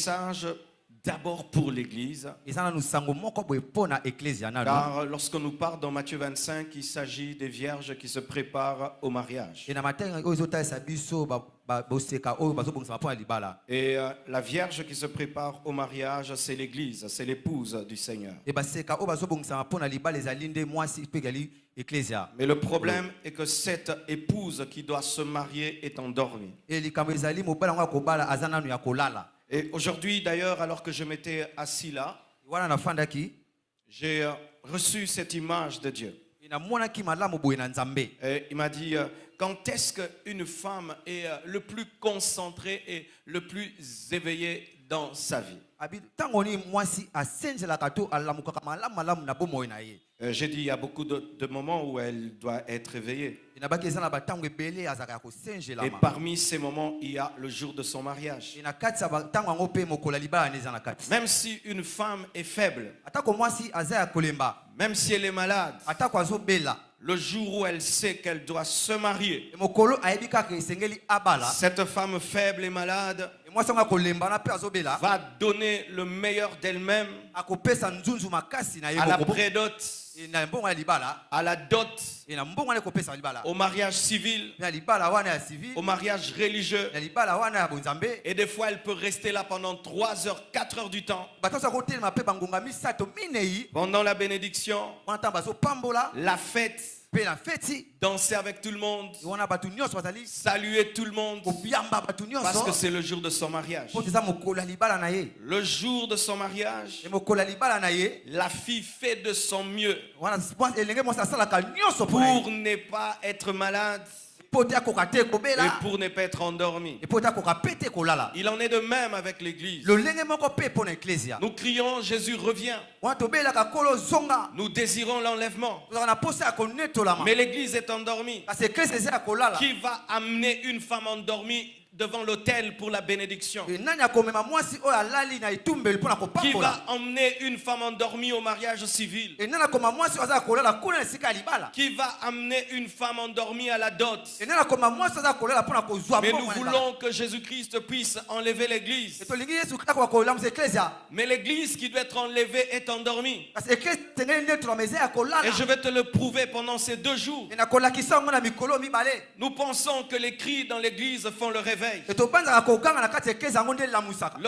message d'abord pour l'Église. Car lorsque nous parlons dans Matthieu 25, il s'agit des vierges qui se préparent au mariage. Et la vierge qui se prépare au mariage, c'est l'Église, c'est l'épouse du Seigneur. Mais le problème est que cette épouse qui doit se marier est endormie. Et aujourd'hui d'ailleurs, alors que je m'étais assis là, j'ai reçu cette image de Dieu. Et il m'a dit, quand est-ce qu'une femme est le plus concentrée et le plus éveillée dans sa vie? J'ai dit, il y a beaucoup de moments où elle doit être éveillée. Et parmi ces moments, il y a le jour de son mariage. Même si une femme est faible, même si elle est malade, le jour où elle sait qu'elle doit se marier, cette femme faible et malade va donner le meilleur d'elle-même à la prédote, à la dot, au mariage civil, au mariage religieux. Et des fois elle peut rester là pendant 3 heures, 4 heures du temps. Pendant la bénédiction, la fête, danser avec tout le monde, saluer tout le monde, parce que c'est le jour de son mariage. Le jour de son mariage, la fille fait de son mieux pour ne pas être malade et pour ne pas être endormi. Il en est de même avec l'Église. Nous crions Jésus revient. Nous désirons l'enlèvement. Mais l'Église est endormie. Qui va amener une femme endormie devant l'autel pour la bénédiction? Qui va emmener une femme endormie au mariage civil? Qui va amener une femme endormie à la dot? Mais nous voulons que Jésus-Christ puisse enlever l'Église. Mais l'Église qui doit être enlevée est endormie. Et je vais te le prouver pendant ces 2 jours. Nous pensons que les cris dans l'Église font le réveil. Le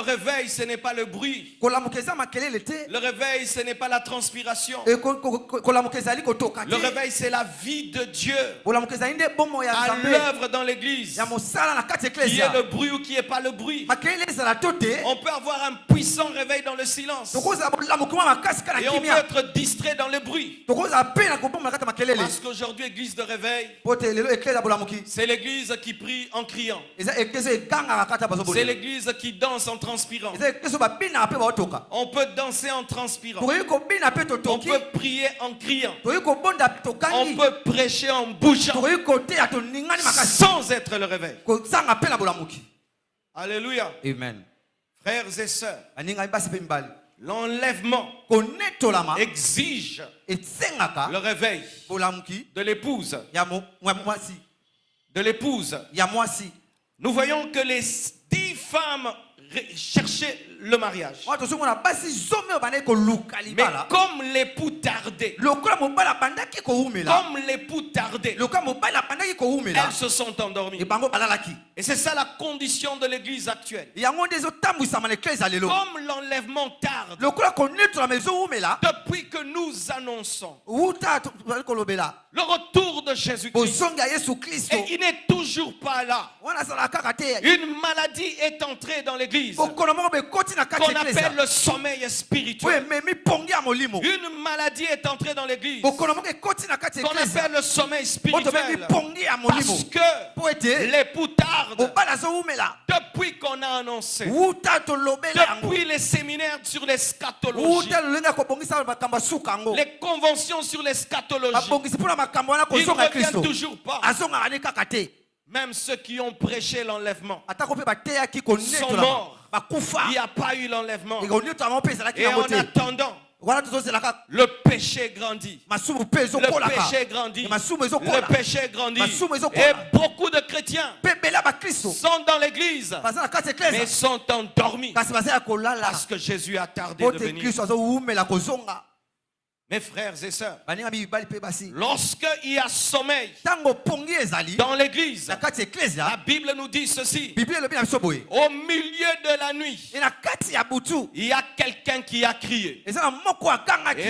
réveil, ce n'est pas le bruit. Le réveil, ce n'est pas la transpiration. Le réveil, c'est la vie de Dieu à l'œuvre dans l'Église. Qui est le bruit ou qui n'est pas le bruit. On peut avoir un puissant réveil dans le silence. Et on peut être distrait dans le bruit. Parce qu'aujourd'hui, église de réveil, c'est l'église qui prie en criant. C'est l'église qui danse en transpirant. On peut danser en transpirant. On peut prier en criant. On peut prêcher en bougeant sans être le réveil. Alléluia. Amen. Frères et sœurs, l'enlèvement exige le réveil de l'épouse. De l'épouse. Nous voyons que les 10 femmes cherchaient le mariage. Mais comme l'époux tardait, elles se sont endormies. Et c'est ça la condition de l'église actuelle. Comme l'enlèvement tarde, depuis que nous annonçons le retour de Jésus-Christ, et il n'est toujours pas là, une maladie est entrée dans l'église qu'on appelle le sommeil spirituel. Une maladie est entrée dans l'église qu'on appelle le sommeil spirituel. Parce que l'époux tarde. Depuis qu'on a annoncé, depuis les séminaires sur l'eschatologie, les conventions sur l'eschatologie, il ne revient toujours pas. Même ceux qui ont prêché l'enlèvement sont morts. Il n'y a pas eu l'enlèvement. Et en attendant, le péché grandit. Le péché grandit. Le péché grandit. Et beaucoup de chrétiens sont dans l'église, mais sont endormis parce que Jésus a tardé de venir. Mes frères et sœurs, lorsqu'il y a sommeil dans l'église, la Bible nous dit ceci: au milieu de la nuit, il y a quelqu'un qui a crié. Et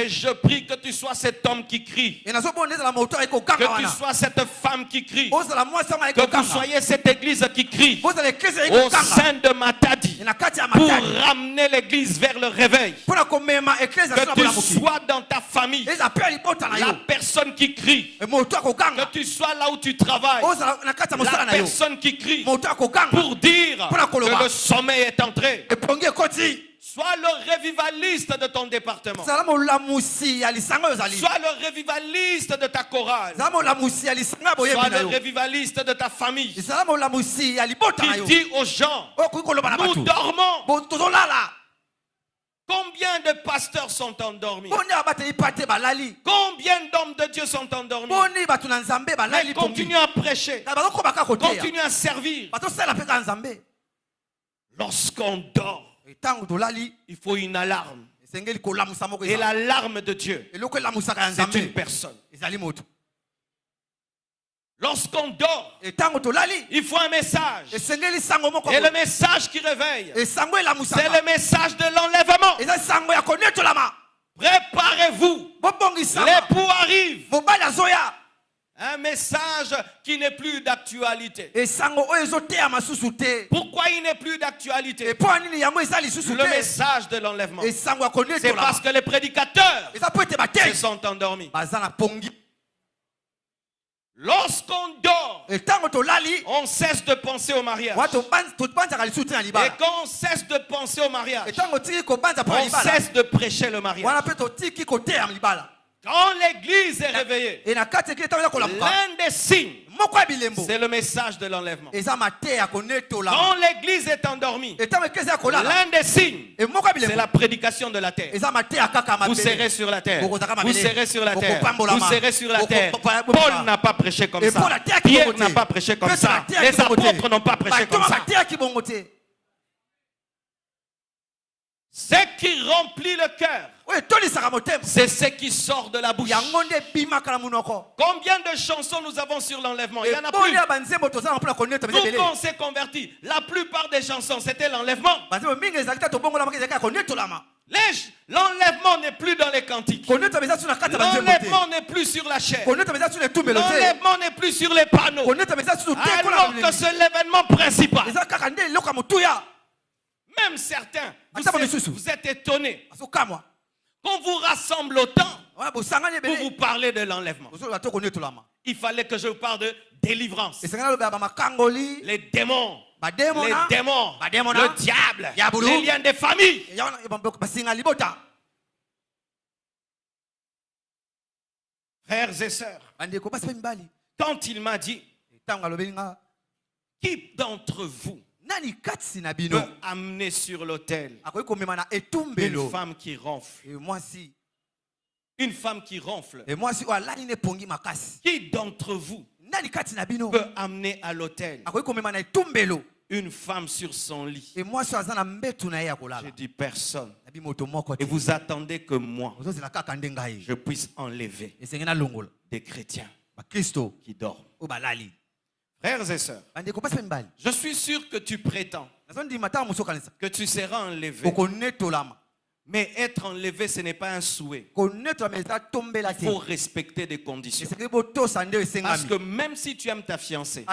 je prie que tu sois cet homme qui crie, que tu sois cette femme qui crie, que vous soyez cette église qui crie au sein de Matadi pour ramener l'église vers le réveil, que tu sois dans ta famille la personne qui crie, que tu sois là où tu travailles la personne qui crie pour dire que le sommeil est entré. Sois le revivaliste de ton département, sois le revivaliste de ta chorale, sois le revivaliste de ta famille, qui dit aux gens: nous dormons. Combien de pasteurs sont endormis? Combien d'hommes de Dieu sont endormis? Mais continue à prêcher, continue à servir. Lorsqu'on dort, il faut une alarme. Et l'alarme de Dieu, c'est une personne. Lorsqu'on dort, il faut un message. Et le message qui réveille, c'est le message de l'enlèvement. Préparez-vous, l'époux arrive. Un message qui n'est plus d'actualité. Pourquoi il n'est plus d'actualité? Le message de l'enlèvement, c'est parce que les prédicateurs se sont endormis. Lorsqu'on dort, on cesse de penser au mariage. Et quand on cesse de penser au mariage, on cesse de prêcher le mariage. Quand l'église est réveillée, l'un des signes, c'est le message de l'enlèvement. Quand l'église est endormie, l'un des signes, c'est la prédication de la terre. Vous serrez sur la terre. Vous serrez sur la terre. Vous serrez sur la terre. Paul n'a pas prêché comme ça. Pierre n'a pas prêché comme ça. Les apôtres n'ont pas prêché comme ça. Ce qui remplit le cœur, c'est ce qui sort de la bouche. Combien de chansons nous avons sur l'enlèvement? Il y en a plus. Nous, quand on s'est convertis, la plupart des chansons, c'était l'enlèvement. L'enlèvement n'est plus dans les cantiques. L'enlèvement n'est plus sur la chair. L'enlèvement n'est plus sur les panneaux. Alors que c'est l'événement principal. Même certains, vous êtes étonnés. Qu'on vous rassemble autant pour vous parler de l'enlèvement. Il fallait que je vous parle de délivrance. Les démons, le diable, les liens des familles. Frères et sœurs, quand il m'a dit, qui d'entre vous peut amener sur l'autel une femme qui ronfle? Une femme qui ronfle. Qui d'entre vous peut amener à l'autel une femme sur son lit? Je dis personne. Et vous attendez que moi, je puisse enlever des chrétiens qui dorment. Frères et sœurs, je suis sûr que tu prétends que tu seras enlevé. Mais être enlevé, ce n'est pas un souhait. Il faut respecter des conditions. Parce que même si tu aimes ta fiancée,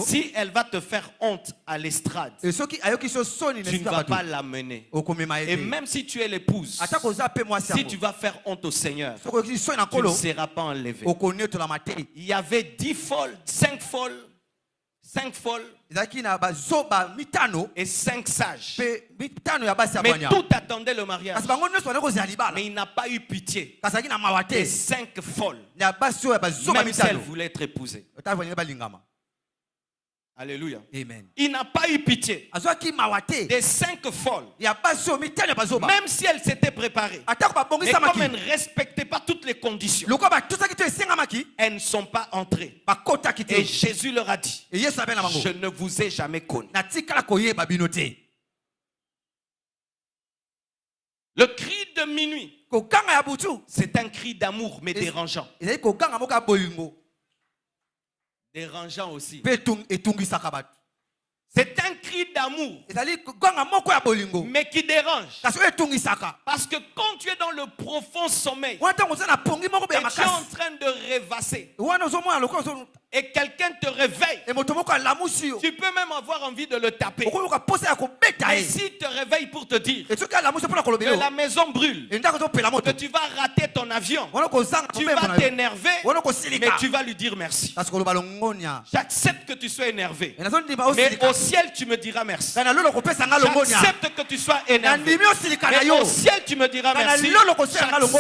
si elle va te faire honte à l'estrade, tu ne vas pas l'amener. Et même si tu es l'épouse, si tu vas faire honte au Seigneur, tu ne seras pas enlevé. Il y avait 10 folles, 5 folles, 5 folles et 5 sages. Mais tout attendait le mariage. Mais il n'a pas eu pitié. Et 5 folles, même si elle voulait être épousée. Alléluia. Amen. Il n'a pas eu pitié des 5 folles. Même si elles s'étaient préparées. Mais comme elles ne respectaient pas toutes les conditions, elles ne sont pas entrées. Et Jésus leur a dit, je ne vous ai jamais connu. Le cri de minuit, c'est un cri d'amour mais dérangeant. Dérangeant aussi. C'est un cri d'amour, mais qui dérange. Parce que quand tu es dans le profond sommeil, et tu es en train de rêvasser, et quelqu'un te réveille, tu peux même avoir envie de le taper. Mais s'il te réveille pour te dire que la maison brûle, que tu vas rater ton avion, tu vas t'énerver, mais tu vas lui dire merci. J'accepte que tu sois énervé, mais au ciel tu me diras merci. J'accepte que tu sois énervé, mais au ciel tu me diras merci.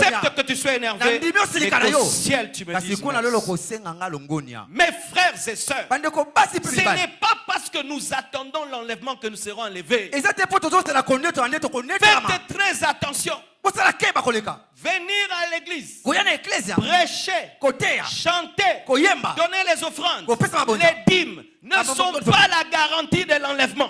J'accepte que tu sois énervé, mais au ciel tu me diras merci. Mes frères et sœurs, ce n'est pas parce que nous attendons l'enlèvement que nous serons enlevés. Faites très attention. Venir à l'église, prêcher, chanter, donner les offrandes, les dîmes ne sont pas la garantie de l'enlèvement.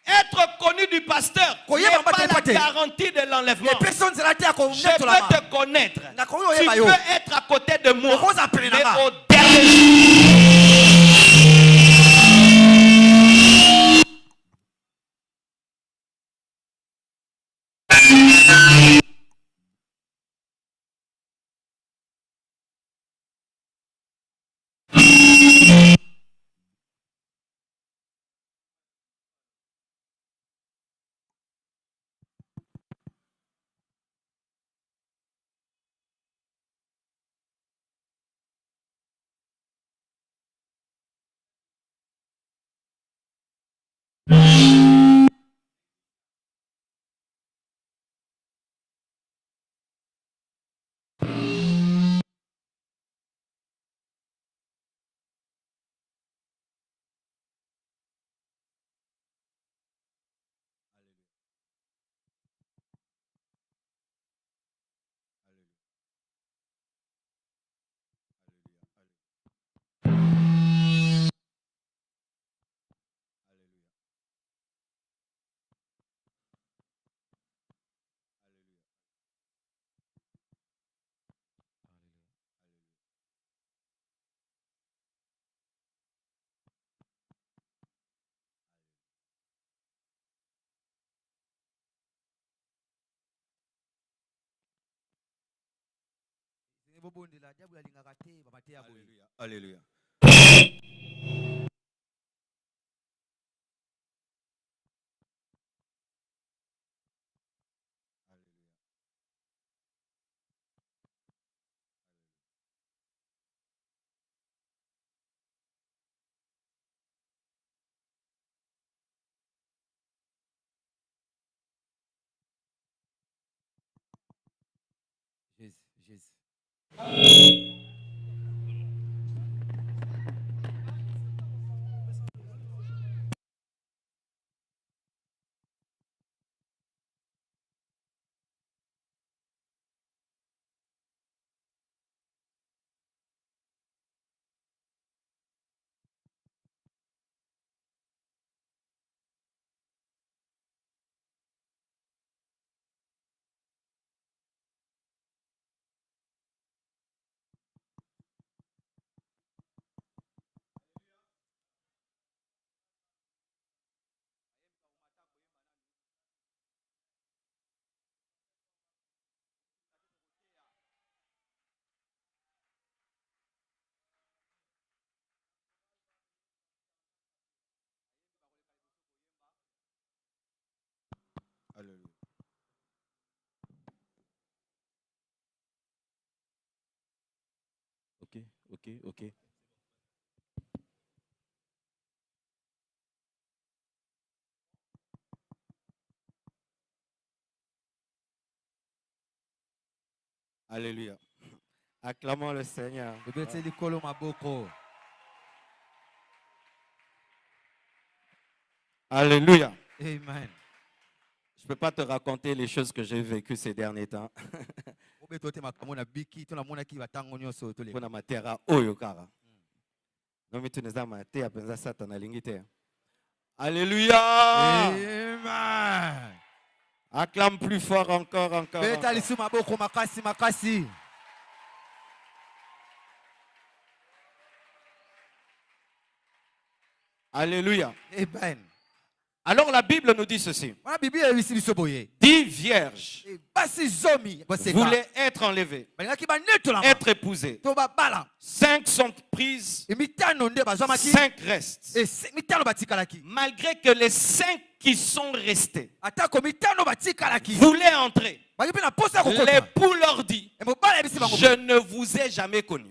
Être connu du pasteur n'est pas la garantie de l'enlèvement. Je peux te connaître. Tu peux être à côté de moi. Mais au dernier Alléluia. Alléluia. Jésus. Alléluia. Ok. Alléluia. Acclamons le Seigneur. Alléluia. Amen. Je ne peux pas te raconter les choses que j'ai vécues ces derniers temps. Alléluia. Amen. Acclame plus fort encore. Alléluia. Amen. Alors la Bible nous dit ceci. 10 vierges voulaient être enlevées, être épousées. 5 sont prises, 5 restent. Malgré que les 5 qui sont restés voulaient entrer, l'époux leur dit, je ne vous ai jamais connu.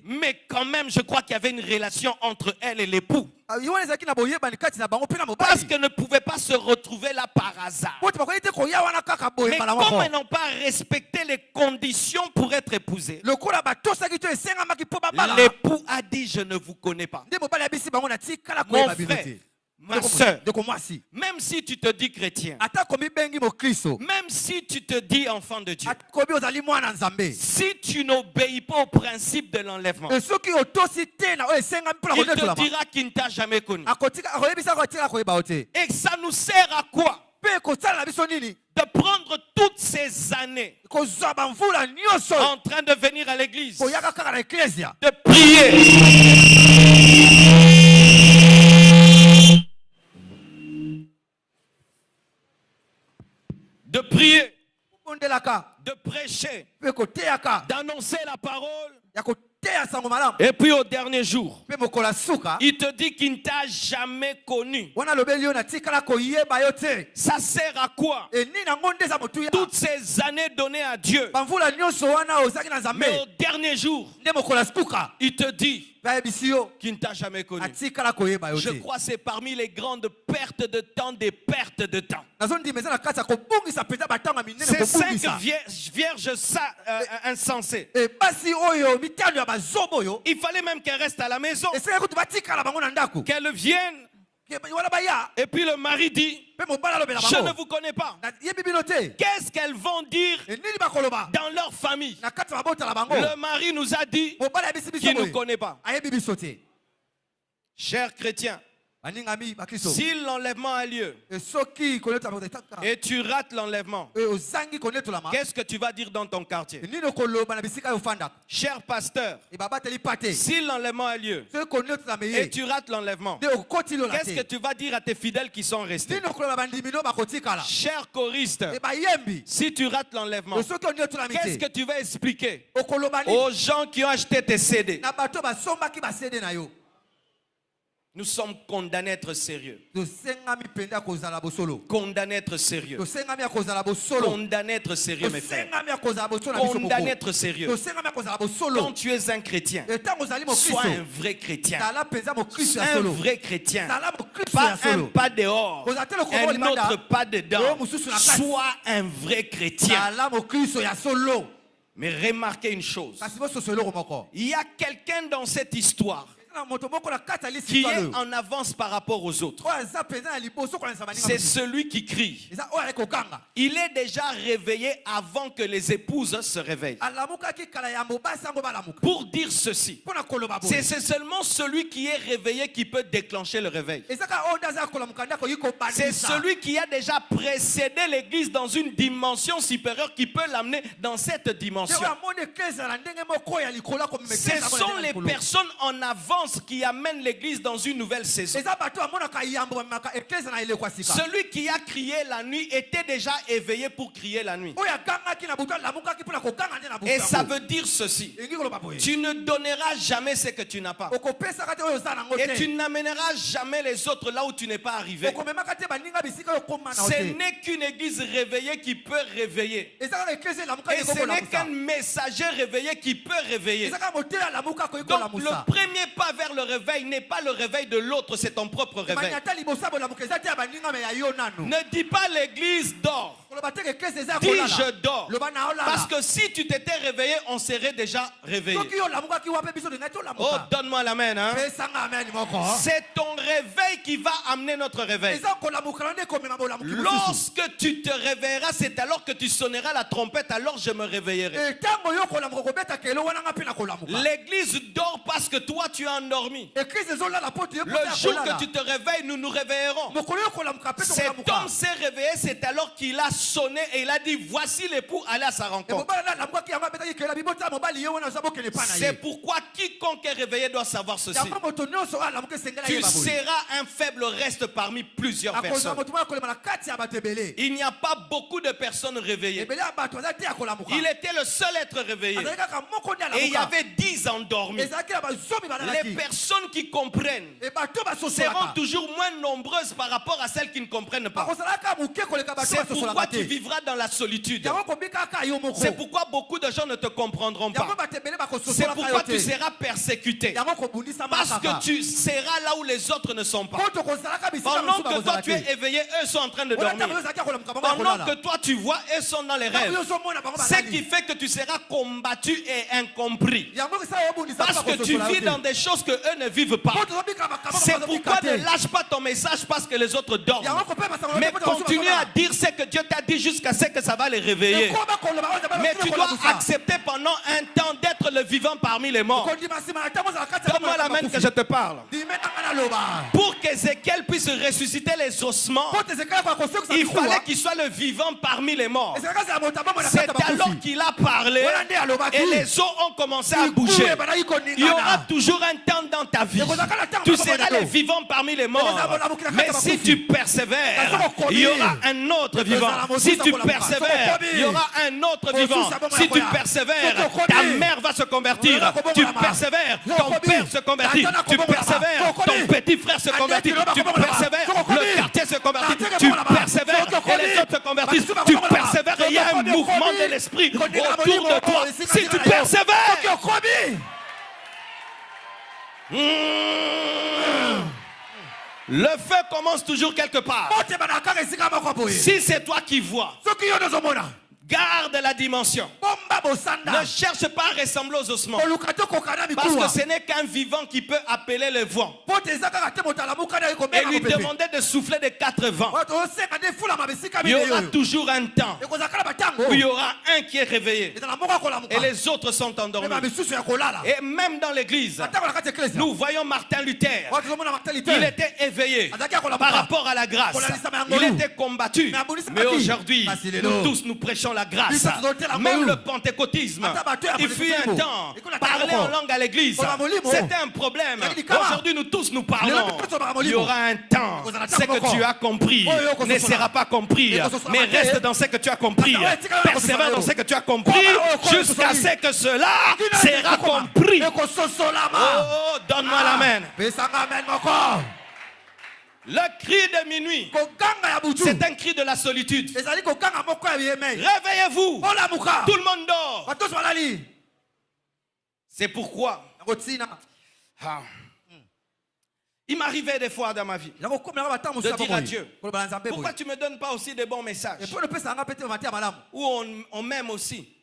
Mais quand même, je crois qu'il y avait une relation entre elle et l'époux. Parce qu'elles ne pouvaient pas se retrouver là par hasard. Mais comme elles n'ont pas respecté les conditions pour être épousées, l'époux a dit, je ne vous connais pas. Mon frère, ma soeur, même si tu te dis chrétien, même si tu te dis enfant de Dieu, si tu n'obéis pas au principe de l'enlèvement, il te dira qu'il ne t'a jamais connu. Et ça nous sert à quoi? De prendre toutes ces années en train de venir à l'église, de prier, de prier, de prêcher, d'annoncer la parole. Et puis au dernier jour, il te dit qu'il ne t'a jamais connu. Ça sert à quoi? Toutes ces années données à Dieu. Mais au dernier jour, il te dit qui ne t'a jamais connu. Je crois que c'est parmi les grandes pertes de temps des pertes de temps. Ces 5 vierges insensées, il fallait même qu'elles restent à la maison, qu'elles viennent. Et puis le mari dit, je ne vous connais pas. Qu'est-ce qu'elles vont dire dans leur famille? Le mari nous a dit qu'il ne nous connaît pas. Chers chrétiens, si l'enlèvement a lieu et tu rates l'enlèvement, qu'est-ce que tu vas dire dans ton quartier? Cher pasteur, si l'enlèvement a lieu et tu rates l'enlèvement, qu'est-ce que tu vas dire à tes fidèles qui sont restés? Cher choriste, si tu rates l'enlèvement, qu'est-ce que tu vas expliquer aux gens qui ont acheté tes CD? Nous sommes condamnés à être sérieux. Condamnés à être sérieux. Condamnés à être sérieux, mes frères. Condamnés à être sérieux. Quand tu es un chrétien, sois un vrai chrétien. Un vrai chrétien. Pas un pas dehors, un autre pas dedans. Sois un vrai chrétien. Mais remarquez une chose. Il y a quelqu'un dans cette histoire qui est en avance par rapport aux autres. C'est celui qui crie. Il est déjà réveillé avant que les épouses se réveillent. Pour dire ceci, c'est seulement celui qui est réveillé qui peut déclencher le réveil. C'est celui qui a déjà précédé l'église dans une dimension supérieure qui peut l'amener dans cette dimension. Ce sont les personnes en avance qui amène l'église dans une nouvelle saison. Celui qui a crié la nuit était déjà éveillé pour crier la nuit. Et ça veut dire ceci: tu ne donneras jamais ce que tu n'as pas. Et tu n'amèneras jamais les autres là où tu n'es pas arrivé. Ce n'est qu'une église réveillée qui peut réveiller. Et ce n'est qu'un messager réveillé qui peut réveiller. Donc le premier pas vers le réveil n'est pas le réveil de l'autre, c'est ton propre réveil. Ne dis pas l'église dort. Dis je dors. Parce que si tu t'étais réveillé, on serait déjà réveillé. Oh, donne-moi l'amen. Hein? C'est ton réveil qui va amener notre réveil. Lorsque tu te réveilleras, c'est alors que tu sonneras la trompette, alors je me réveillerai. L'église dort parce que toi tu es endormi. Le jour que tu te réveilles, nous nous réveillerons. Cet homme s'est réveillé, c'est alors qu'il a sonné et il a dit voici l'époux, allez à sa rencontre. C'est pourquoi quiconque est réveillé doit savoir ceci. Tu seras un faible reste parmi plusieurs personnes. Il n'y a pas beaucoup de personnes réveillées. Il était le seul être réveillé. Et il y avait 10 endormis. Les personnes qui comprennent seront toujours moins nombreuses par rapport à celles qui ne comprennent pas. C'est pourquoi tu vivras dans la solitude. C'est pourquoi beaucoup de gens ne te comprendront pas. C'est pourquoi tu seras persécuté. Parce que tu seras là où les autres ne sont pas. Pendant que toi tu es éveillé, eux sont en train de dormir. Pendant que toi tu vois, eux sont dans les rêves. Ce qui fait que tu seras combattu et incompris. Parce que tu vis dans des choses que eux ne vivent pas. C'est pourquoi ne lâche pas ton message parce que les autres dorment. Mais continue à dire ce que Dieu t'a dit jusqu'à ce que ça va les réveiller. Mais tu dois accepter pendant un temps d'être le vivant parmi les morts. Donne-moi la main que je te parle. Pour qu'Ézéchiel puisse ressusciter les ossements, il fallait qu'il soit le vivant parmi les morts. C'est alors qu'il a parlé et les os ont commencé à bouger. Il y aura toujours un temps dans ta vie. Tu seras le vivant parmi les morts. Mais si tu persévères, il y aura un autre vivant. Si tu persévères, il y aura un autre vivant. Si tu persévères, ta mère va se convertir. Tu persévères, ton père se convertit. Tu persévères, ton petit frère se convertit. Tu persévères, le quartier se convertit. Tu persévères et les autres se convertissent. Tu persévères et il y a un mouvement de l'esprit autour de toi. Si tu persévères, le feu commence toujours quelque part. Si c'est toi qui vois, garde la dimension. Ne cherche pas à ressembler aux ossements. Parce que ce n'est qu'un vivant qui peut appeler le vent. Et lui demander de souffler de 4 vents. Il y aura toujours un temps où il y aura un qui est réveillé. Et les autres sont endormis. Et même dans l'église, nous voyons Martin Luther. Il était éveillé par rapport à la grâce. Il était combattu. Mais aujourd'hui, nous tous nous prêchons la grâce. Même le pentecôtisme, il fut un temps, parler en langue à l'église, c'était un problème. Aujourd'hui, nous tous nous parlons. Il y aura un temps, ce que tu as compris ne sera pas compris. Mais reste dans ce que tu as compris. Persévère dans ce que tu as compris jusqu'à ce que cela sera compris. Oh, donne-moi l'amen. Le cri de minuit, c'est un cri de la solitude. Réveillez-vous. Tout le monde dort. C'est pourquoi il m'arrivait des fois dans ma vie de dire à Dieu, pourquoi tu ne me donnes pas aussi des bons messages où on m'aime aussi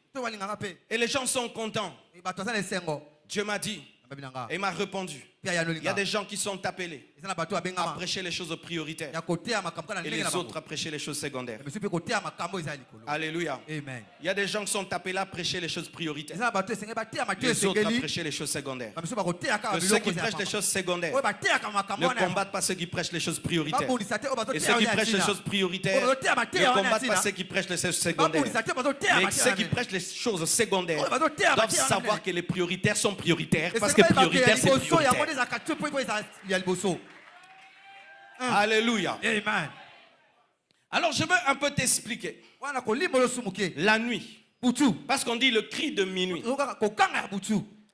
et les gens sont contents. Dieu m'a dit et m'a répondu, il y a des gens qui sont appelés à prêcher les choses prioritaires et les autres à prêcher les choses secondaires. Alléluia. Amen. Il y a des gens qui sont appelés à prêcher les choses prioritaires, les autres à prêcher les choses secondaires. Que ceux qui prêchent les choses secondaires ne combattent pas ceux qui prêchent les choses prioritaires. Et ceux qui prêchent les choses prioritaires ne combattent pas ceux qui prêchent les choses secondaires. Mais ceux qui prêchent les choses secondaires doivent savoir que les prioritaires sont prioritaires parce que prioritaire c'est prioritaire. Alléluia. Amen. Alors je veux un peu t'expliquer la nuit. Parce qu'on dit le cri de minuit.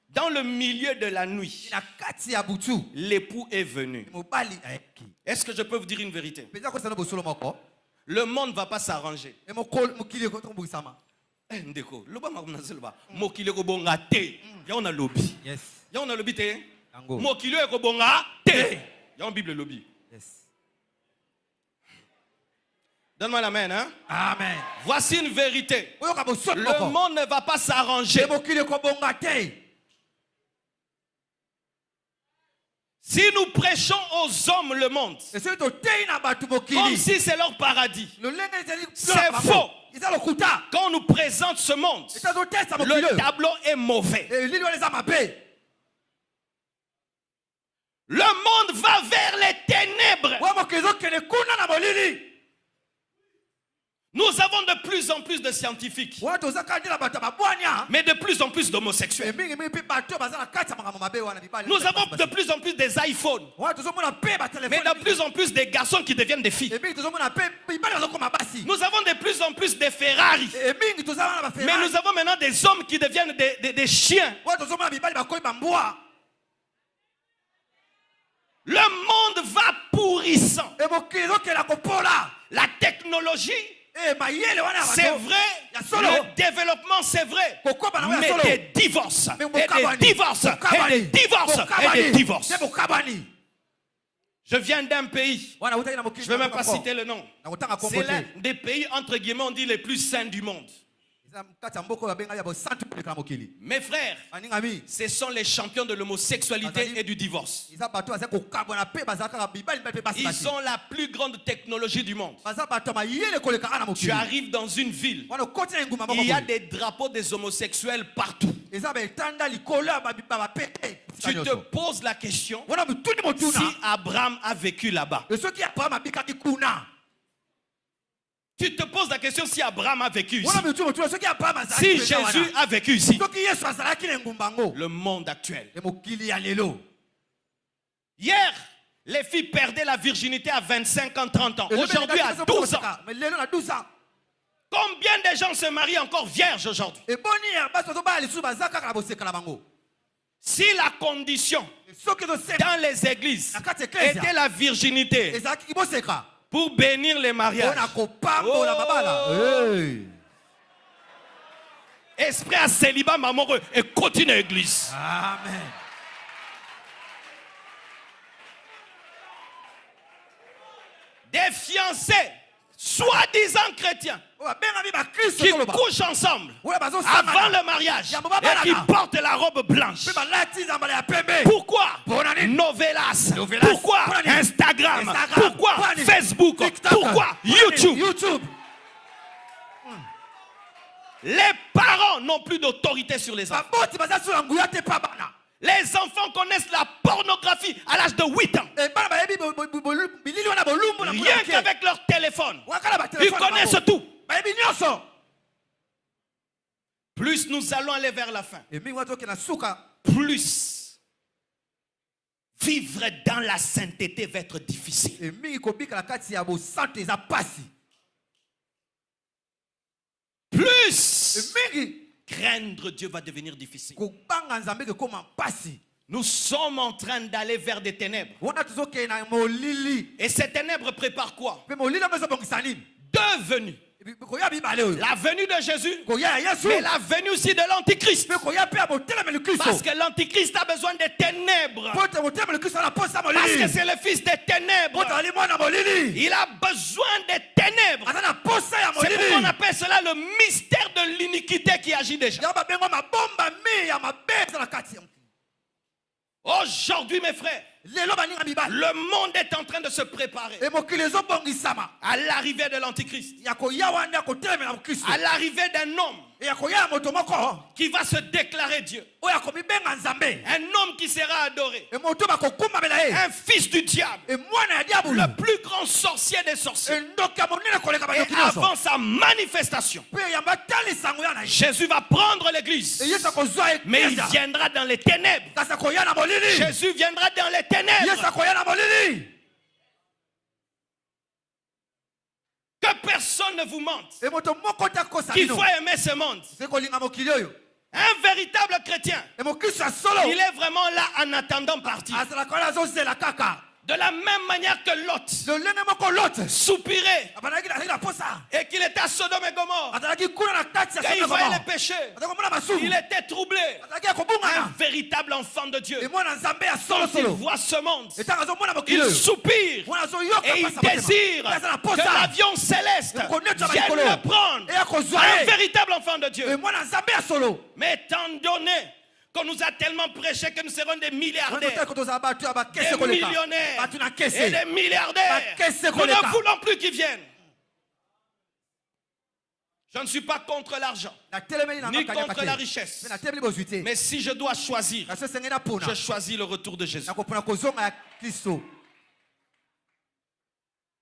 Dans le milieu de la nuit, l'époux est venu. Est-ce que je peux vous dire une vérité? Le monde ne va pas s'arranger. Donne-moi l'amen, hein? Amen. Voici une vérité. Le monde ne va pas s'arranger. Si nous prêchons aux hommes le monde, comme si c'est leur paradis, c'est faux. Quand on nous présente ce monde, le tableau est mauvais. Le monde va vers les ténèbres. Nous avons de plus en plus de scientifiques, mais de plus en plus d'homosexuels. Nous avons de plus en plus des iPhones, mais de plus en plus des garçons qui deviennent des filles. Nous avons de plus en plus des Ferrari, mais nous avons maintenant des hommes qui deviennent des chiens. Le monde va pourrissant. La technologie, c'est vrai, le développement c'est vrai, mais des divorces, et des divorces, et des divorces, et des divorces. Je viens d'un pays, je ne vais même pas citer le nom, c'est l'un des pays entre guillemets on dit les plus sains du monde. Mes frères, ce sont les champions de l'homosexualité et du divorce. Ils ont la plus grande technologie du monde. Tu arrives dans une ville, il y a des drapeaux des homosexuels partout. Tu te poses la question si Abraham a vécu là-bas. Tu te poses la question si Abraham a vécu ici. Si Jésus a vécu ici. Le monde actuel. Hier, les filles perdaient la virginité à 25 ans, 30 ans. Aujourd'hui, à 12 ans. Combien de gens se marient encore vierges aujourd'hui? Si la condition dans les églises était la virginité, pour bénir les mariages. Esprit à célibat, maman, et continue l'église. Amen. Des fiancés, soi-disant chrétiens, qui couchent ensemble avant le mariage et qui portent la robe blanche. Pourquoi Novelas? Pourquoi Instagram? Pourquoi Facebook? Pourquoi YouTube? Les parents n'ont plus d'autorité sur les enfants. Les enfants connaissent la pornographie à l'âge de 8 ans. Rien qu'avec leur téléphone. Ils connaissent tout. Plus nous allons aller vers la fin, plus vivre dans la sainteté va être difficile. Plus craindre Dieu va devenir difficile. Nous sommes en train d'aller vers des ténèbres. Et ces ténèbres préparent quoi? Deux venues. La venue de Jésus, mais la venue aussi de l'Antichrist. Parce que l'Antichrist a besoin des ténèbres. Parce que c'est le fils des ténèbres. Il a besoin des ténèbres. C'est pourquoi on appelle cela le mystère de l'iniquité qui agit déjà. Aujourd'hui, mes frères, le monde est en train de se préparer à l'arrivée de l'Antichrist, à l'arrivée d'un homme qui va se déclarer Dieu, un homme qui sera adoré, un fils du diable, le plus grand sorcier des sorciers. Et avant sa manifestation, Jésus va prendre l'église, mais il viendra dans les ténèbres. Jésus viendra dans les ténèbres. Que personne ne vous mente qu'il faut aimer ce monde. Un véritable chrétien, il est vraiment là en attendant partir. De la même manière que Lot soupirait et qu'il il était à Sodome et Gomorrhe, quand il voyait les péchés, il était troublé. Un véritable enfant de Dieu. Quand il voit ce monde, il soupire et il désire que l'avion céleste vienne le prendre. Un véritable enfant de Dieu. Mais étant donné qu'on nous a tellement prêché que nous serons des milliardaires, des millionnaires et des milliardaires, nous ne voulons plus qu'ils viennent. Je ne suis pas contre l'argent, ni contre la richesse. Mais si je dois choisir, je choisis le retour de Jésus.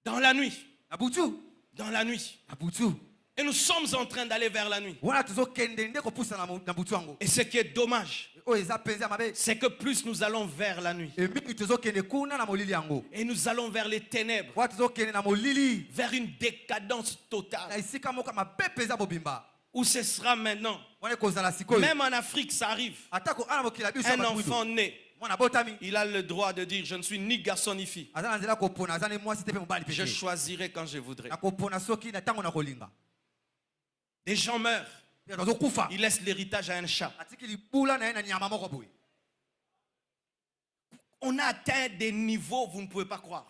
Dans la nuit. Dans la nuit. Et nous sommes en train d'aller vers la nuit. Et ce qui est dommage, c'est que plus nous allons vers la nuit, et nous allons vers les ténèbres, vers une décadence totale, où ce sera maintenant. Même en Afrique, ça arrive. Un enfant né, il a le droit de dire: je ne suis ni garçon ni fille. Je choisirai quand je voudrais. Des gens meurent. Ils laissent l'héritage à un chat. On a atteint des niveaux, vous ne pouvez pas croire.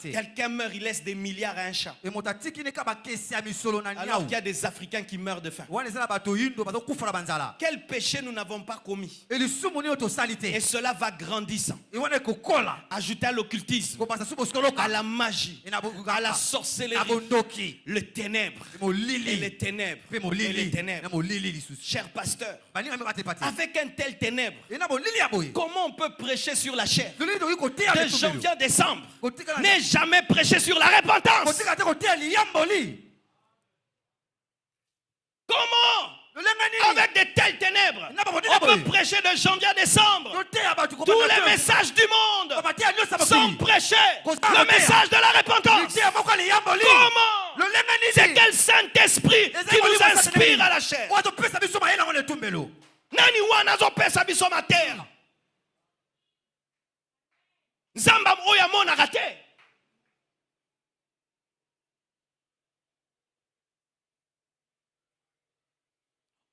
Quelqu'un meurt, il laisse des milliards à un chat. Alors qu'il y a des Africains qui meurent de faim. Quel péché nous n'avons pas commis? Et cela va grandissant. Ajouter à l'occultisme, à la magie, à la sorcellerie, les ténèbres, et les ténèbres, et les ténèbres. Cher pasteur, avec un tel ténèbre, comment on peut prêcher sur la chair de janvier à décembre, mais jamais prêcher sur la repentance? Comment, avec de telles ténèbres, on peut prêcher de janvier à décembre? Tous les messages du monde sont prêchés. Le message de la repentance. Comment? C'est quel Saint-Esprit qui nous inspire à la chair? Nani wana zopesa biso mater? Zamba oya mona raté.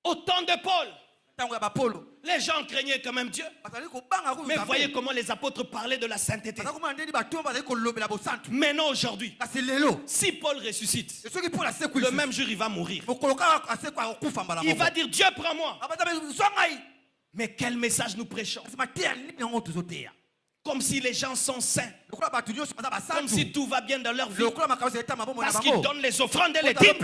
Au temps de Paul, les gens craignaient quand même Dieu. Mais voyez comment les apôtres parlaient de la sainteté. Maintenant aujourd'hui, si Paul ressuscite, le même jour il va mourir. Il va dire: Dieu prends-moi. Mais quel message nous prêchons? Comme si les gens sont saints, comme si tout va bien dans leur vie, parce qu'ils donnent les offrandes et les dîmes.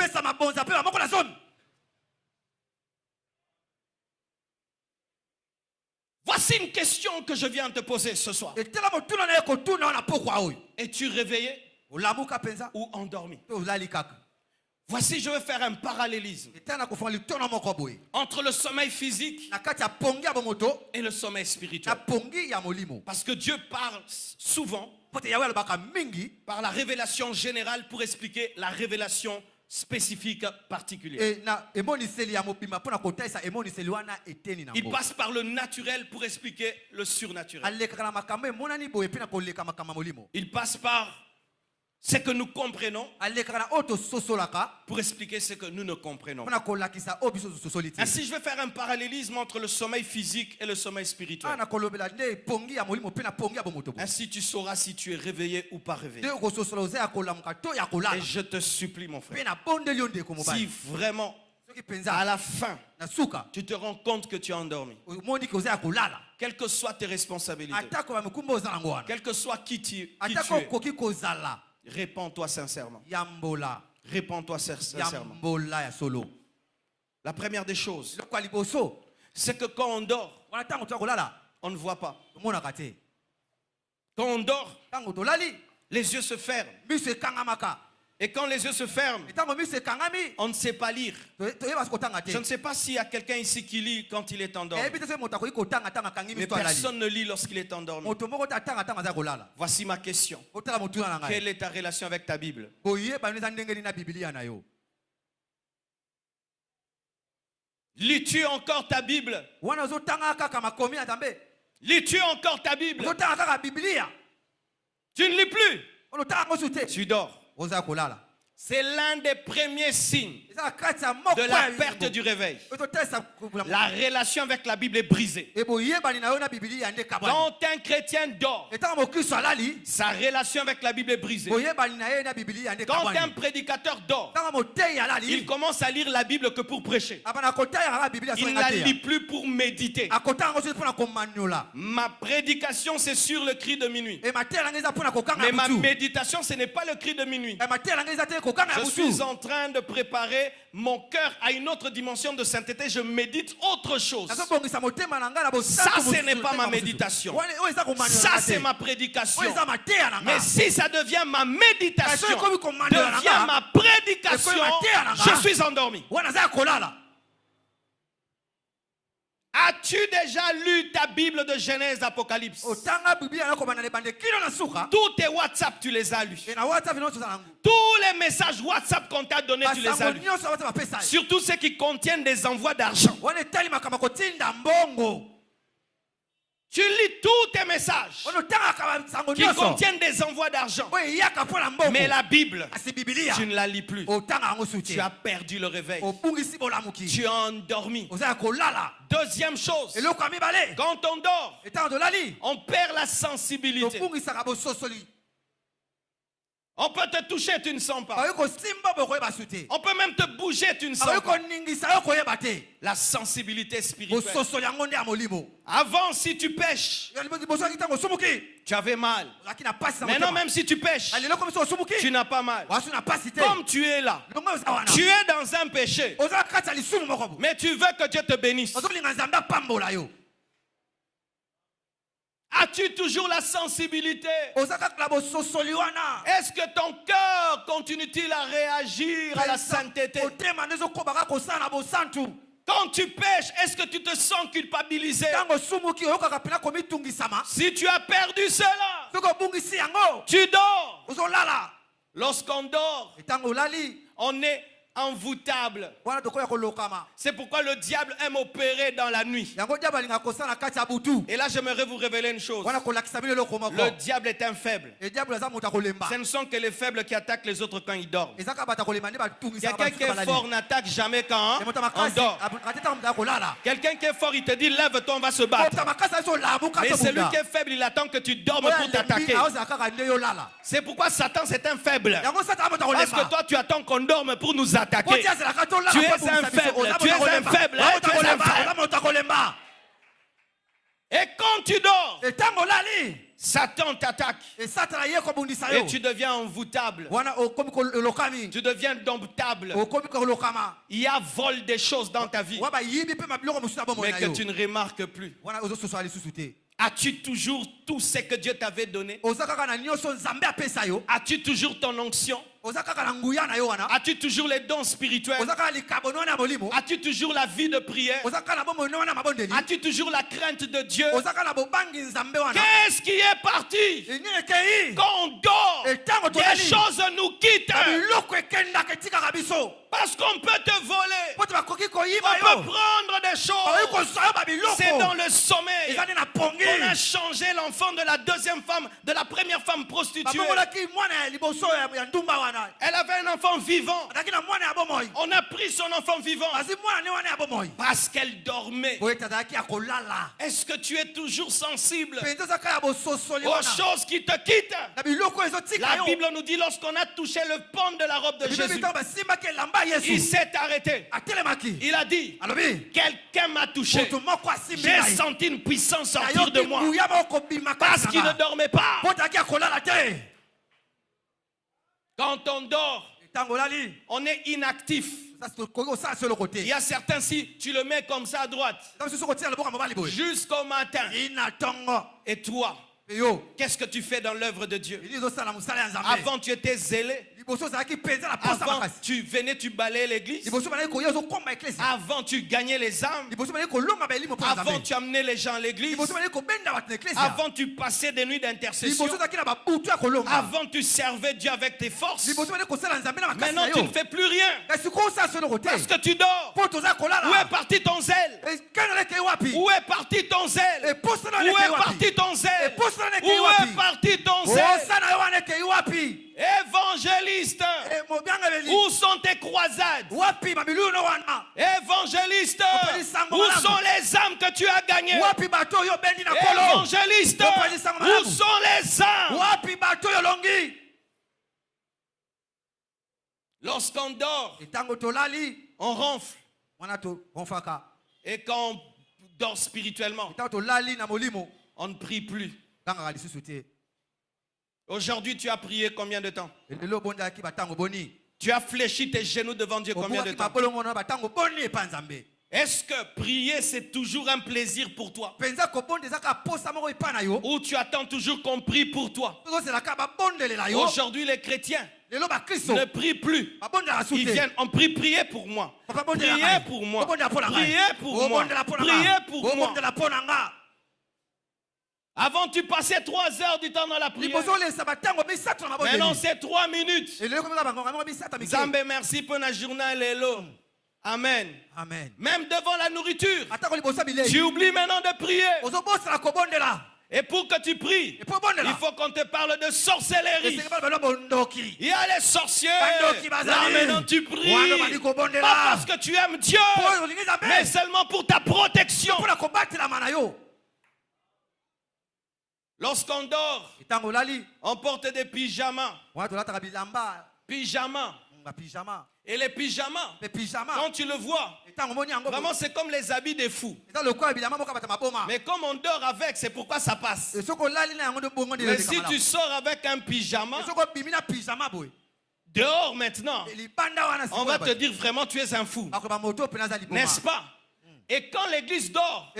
Voici une question que je viens de te poser ce soir. Es-tu réveillé ou endormi? Voici, je vais faire un parallélisme entre le sommeil physique et le sommeil spirituel. Parce que Dieu parle souvent par la révélation générale pour expliquer la révélation spécifique particulière. Il passe par le naturel pour expliquer le surnaturel. Il passe par ce que nous comprenons pour expliquer ce que nous ne comprenons pas. Ainsi, je vais faire un parallélisme entre le sommeil physique et le sommeil spirituel. Ainsi, tu sauras si tu es réveillé ou pas réveillé. Et je te supplie, mon frère, si vraiment à la fin tu te rends compte que tu es endormi, quelles que soient tes responsabilités, quel que soit qui tu es, répands-toi sincèrement. Répands-toi sincèrement. La première des choses, c'est que quand on dort, on ne voit pas. Quand on dort, les yeux se ferment. Et quand les yeux se ferment, on ne sait pas lire. Je ne sais pas s'il y a quelqu'un ici qui lit quand il est endormi. Mais personne ne lit lorsqu'il est endormi. Voici ma question. Quelle est ta relation avec ta Bible? Lis-tu encore ta Bible? Lis-tu encore ta Bible? Tu ne lis plus. Tu dors. C'est l'un des premiers signes de la perte du réveil. La relation avec la Bible est brisée. Quand un chrétien dort, sa relation avec la Bible est brisée. Quand un prédicateur dort, il commence à lire la Bible que pour prêcher. Il ne la lit plus pour méditer. Ma prédication, c'est sur le cri de minuit. Mais ma méditation, ce n'est pas le cri de minuit. Je suis en train de préparer mon cœur à une autre dimension de sainteté. Je médite autre chose. Ça, ce n'est pas ma méditation. Ça, c'est ma prédication. Mais si ça devient ma méditation, devient ma prédication, je suis endormi. As-tu déjà lu ta Bible de Genèse, Apocalypse? Tous tes WhatsApp, tu les as lus. Tous les messages WhatsApp qu'on t'a donnés, tu les as lus. Surtout ceux qui contiennent des envois d'argent. Tu lis tous tes messages qui contiennent des envois d'argent. Mais la Bible, tu ne la lis plus. Tu as perdu le réveil. Tu es endormi. Deuxième chose, quand on dort, on perd la sensibilité. On peut te toucher, tu ne sens pas. On peut même te bouger, tu ne sens pas. La sensibilité spirituelle. Avant, si tu pêches, tu avais mal. Maintenant, même si tu pêches, tu n'as pas mal. Comme tu es là, tu es dans un péché, mais tu veux que Dieu te bénisse. As-tu toujours la sensibilité? Est-ce que ton cœur continue-t-il à réagir à la sainteté? Quand tu pêches, est-ce que tu te sens culpabilisé? Si tu as perdu cela, tu dors. Lorsqu'on dort, on est envoûtable. C'est pourquoi le diable aime opérer dans la nuit. Et là, j'aimerais vous révéler une chose. Le diable est un faible. Ce ne sont que les faibles qui attaquent les autres quand ils dorment. Quelqu'un qui est fort n'attaque jamais quand on dort. Quelqu'un qui est fort, il te dit lève-toi, on va se battre. Mais celui qui est faible, il attend que tu dormes pour t'attaquer. C'est pourquoi Satan, c'est un faible. Parce que toi, tu attends qu'on dorme pour nous attaquer. Tu es un faible, tu es un faible, tu es un faible. Et quand tu dors, Satan t'attaque. Et tu deviens envoûtable. Tu deviens domptable. Il y a vol des choses dans ta vie, mais que tu ne remarques plus. As-tu toujours tout ce que Dieu t'avait donné? As-tu toujours ton onction? As-tu toujours les dons spirituels? As-tu toujours la vie de prière? As-tu toujours la crainte de Dieu? Qu'est-ce qui est parti? Quand on dort, des choses nous quittent. Parce qu'on peut te voler. On peut prendre des choses. C'est dans le sommeil qu'on a changé l'enfant de la deuxième femme, de la première femme prostituée. Elle avait un enfant vivant. On a pris son enfant vivant parce qu'elle dormait. Est-ce que tu es toujours sensible aux choses qui te quittent? La Bible nous dit lorsqu'on a touché le pan de la robe de Jésus, il s'est arrêté. Il a dit, quelqu'un m'a touché. J'ai senti une puissance sortir de moi parce qu'il ne dormait pas. Quand on dort, on est inactif. Il y a certains, si tu le mets comme ça à droite, jusqu'au matin. Et toi, qu'est-ce que tu fais dans l'œuvre de Dieu? Avant, tu étais zélé. Avant, tu venais, tu balayais l'église. Avant, tu gagnais les âmes. Avant, tu amenais les gens à l'église. Avant, tu passais des nuits d'intercession. Avant, tu servais Dieu avec tes forces. Maintenant, tu ne fais plus rien. Parce que tu dors. Où est parti ton zèle? Où est parti ton zèle? Où est parti ton zèle? Où est parti ton zèle? Évangéliste, où sont tes croisades? Évangéliste, où sont les âmes que tu as gagnées? Évangéliste, où sont les âmes? Lorsqu'on dort, on ronfle. Et quand on dort spirituellement, on ne prie plus. Aujourd'hui, tu as prié combien de temps? Tu as fléchi tes genoux devant Dieu combien de temps? Est-ce que prier, c'est toujours un plaisir pour toi? Ou tu attends toujours qu'on prie pour toi? Aujourd'hui, les chrétiens ne prient plus. Ils viennent, on prie, priez pour moi. Priez pour moi. Priez pour moi. Priez pour moi. Avant, tu passais 3 heures du temps dans la prière. Maintenant, c'est 3 minutes. Zambé, merci pour la journée. Amen. Amen. Même devant la nourriture, tu oublies maintenant de prier. Et pour que tu pries, il faut qu'on te parle de sorcellerie. Il y a les sorciers. Là maintenant tu pries. Pas parce que tu aimes Dieu, mais seulement pour ta protection. Lorsqu'on dort, on porte des pyjamas. Pyjamas. Et les pyjamas, quand tu le vois, vraiment c'est comme les habits des fous. Mais comme on dort avec, c'est pourquoi ça passe. Mais si tu sors avec un pyjama, dehors maintenant, on va te dire vraiment tu es un fou. N'est-ce pas? Et quand l'église dort,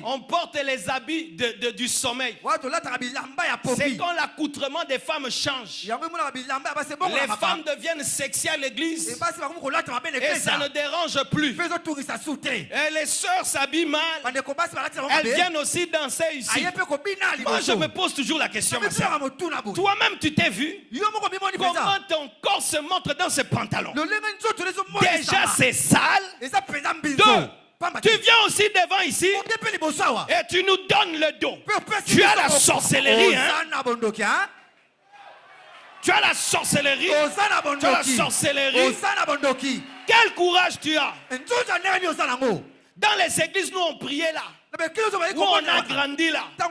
on porte les habits du sommeil. C'est quand l'accoutrement des femmes change. Les femmes deviennent sexy à l'église. Et ça ne dérange plus. Et les sœurs s'habillent mal. Elles viennent aussi danser ici. Moi je me pose toujours la question, ma sœur. Toi-même tu t'es vu? Comment ton corps se montre dans ce pantalon? Déjà c'est sale. Deux, tu viens aussi devant ici et tu nous donnes le dos. Tu as la sorcellerie, hein? Tu as la sorcellerie. Tu as la sorcellerie. Quel courage tu as? Dans les églises, nous on priait là. Où on a grandi là. Tu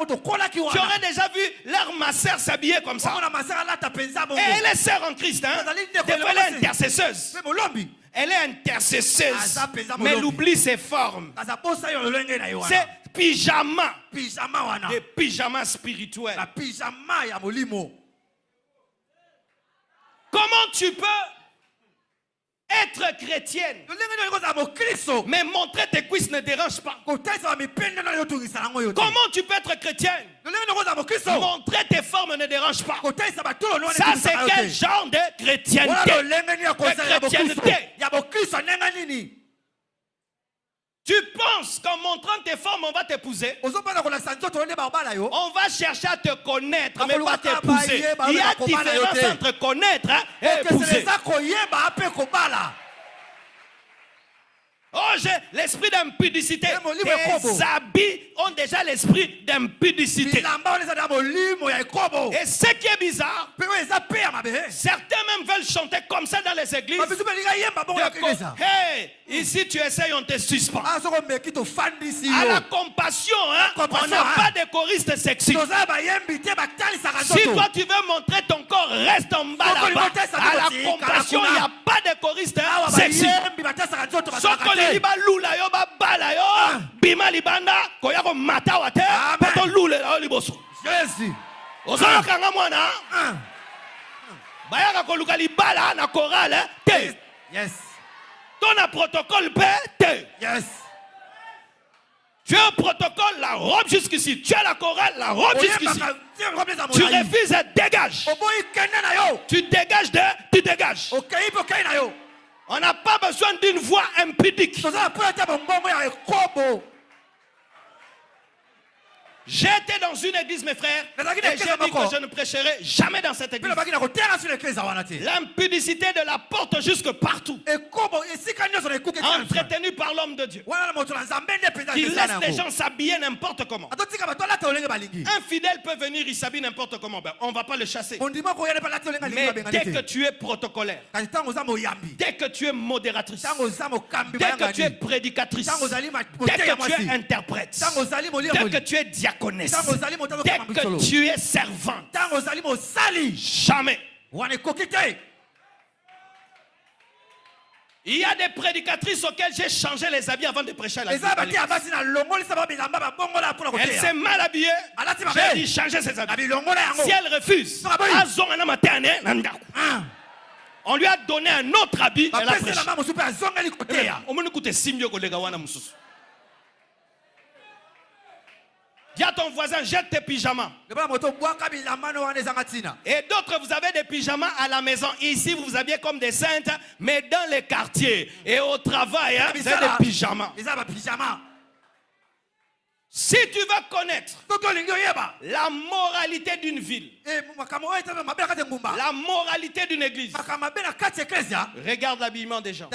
aurais déjà vu leur masseur s'habiller comme ça. Et elle est sœur en Christ, hein? Elle est intercesseuse. Elle est intercesseuse. Mais elle oublie ses formes. C'est pyjama. Des pyjamas spirituels. Comment tu peux être chrétienne, mais montrer tes cuisses ne dérange pas? Comment tu peux être chrétienne, montrer tes formes ne dérange pas? Ça c'est quel genre de chrétienté? Tu penses qu'en montrant tes formes on va t'épouser? On va chercher à te connaître mais pas t'épouser. Il y a différence entre connaître et épouser. Oh, j'ai l'esprit d'impudicité. Les habits ont déjà l'esprit d'impudicité. Et ce qui est bizarre, certains même veulent chanter comme ça dans les églises. Hey, ici tu essayes, on te suspend. À la compassion, hein, on n'a pas de choristes sexy. Si toi tu veux montrer ton corps, reste en bas là-bas. À la compassion, il n'y a pas de choristes sexy. Liba lula yo ba bala yo bima libanda koya ko mata wate poto lule la liboso. Jésus. Ozo kanga mwana. Bayaka ko luka libala na chorale te. Yes. Ton a protocole te. Yes. Tu as un protocole, la robe jusqu'ici. Tu as la chorale, la robe jusqu'ici. Tu refuses, dégage. Tu dégages tu dégages. On n'a pas besoin d'une voix impudique. J'étais dans une église, mes frères, et j'ai dit que je ne prêcherai jamais dans cette église. L'impudicité de la porte jusque partout, entretenue par l'homme de Dieu, qui laisse les gens s'habiller n'importe comment. Un fidèle peut venir, il s'habille n'importe comment. Ben, on ne va pas le chasser. Mais dès que tu es protocolaire, dès que tu es modératrice, dès que tu es prédicatrice, dès que tu es interprète, dès que tu es diaconesse, dès que tu es servante, jamais. Il y a des prédicatrices auxquelles j'ai changé les habits avant de prêcher à la l'église. Elle s'est mal habillée. J'ai dit changer ses habits. Si elle refuse, on lui a donné un autre habit. Elle a prêché. Dis à ton voisin, jette tes pyjamas. Et d'autres, vous avez des pyjamas à la maison. Ici, vous vous habillez comme des saintes, mais dans les quartiers et au travail, hein, vous avez des pyjamas. Si tu veux connaître la moralité d'une ville, la moralité d'une église, regarde l'habillement des gens.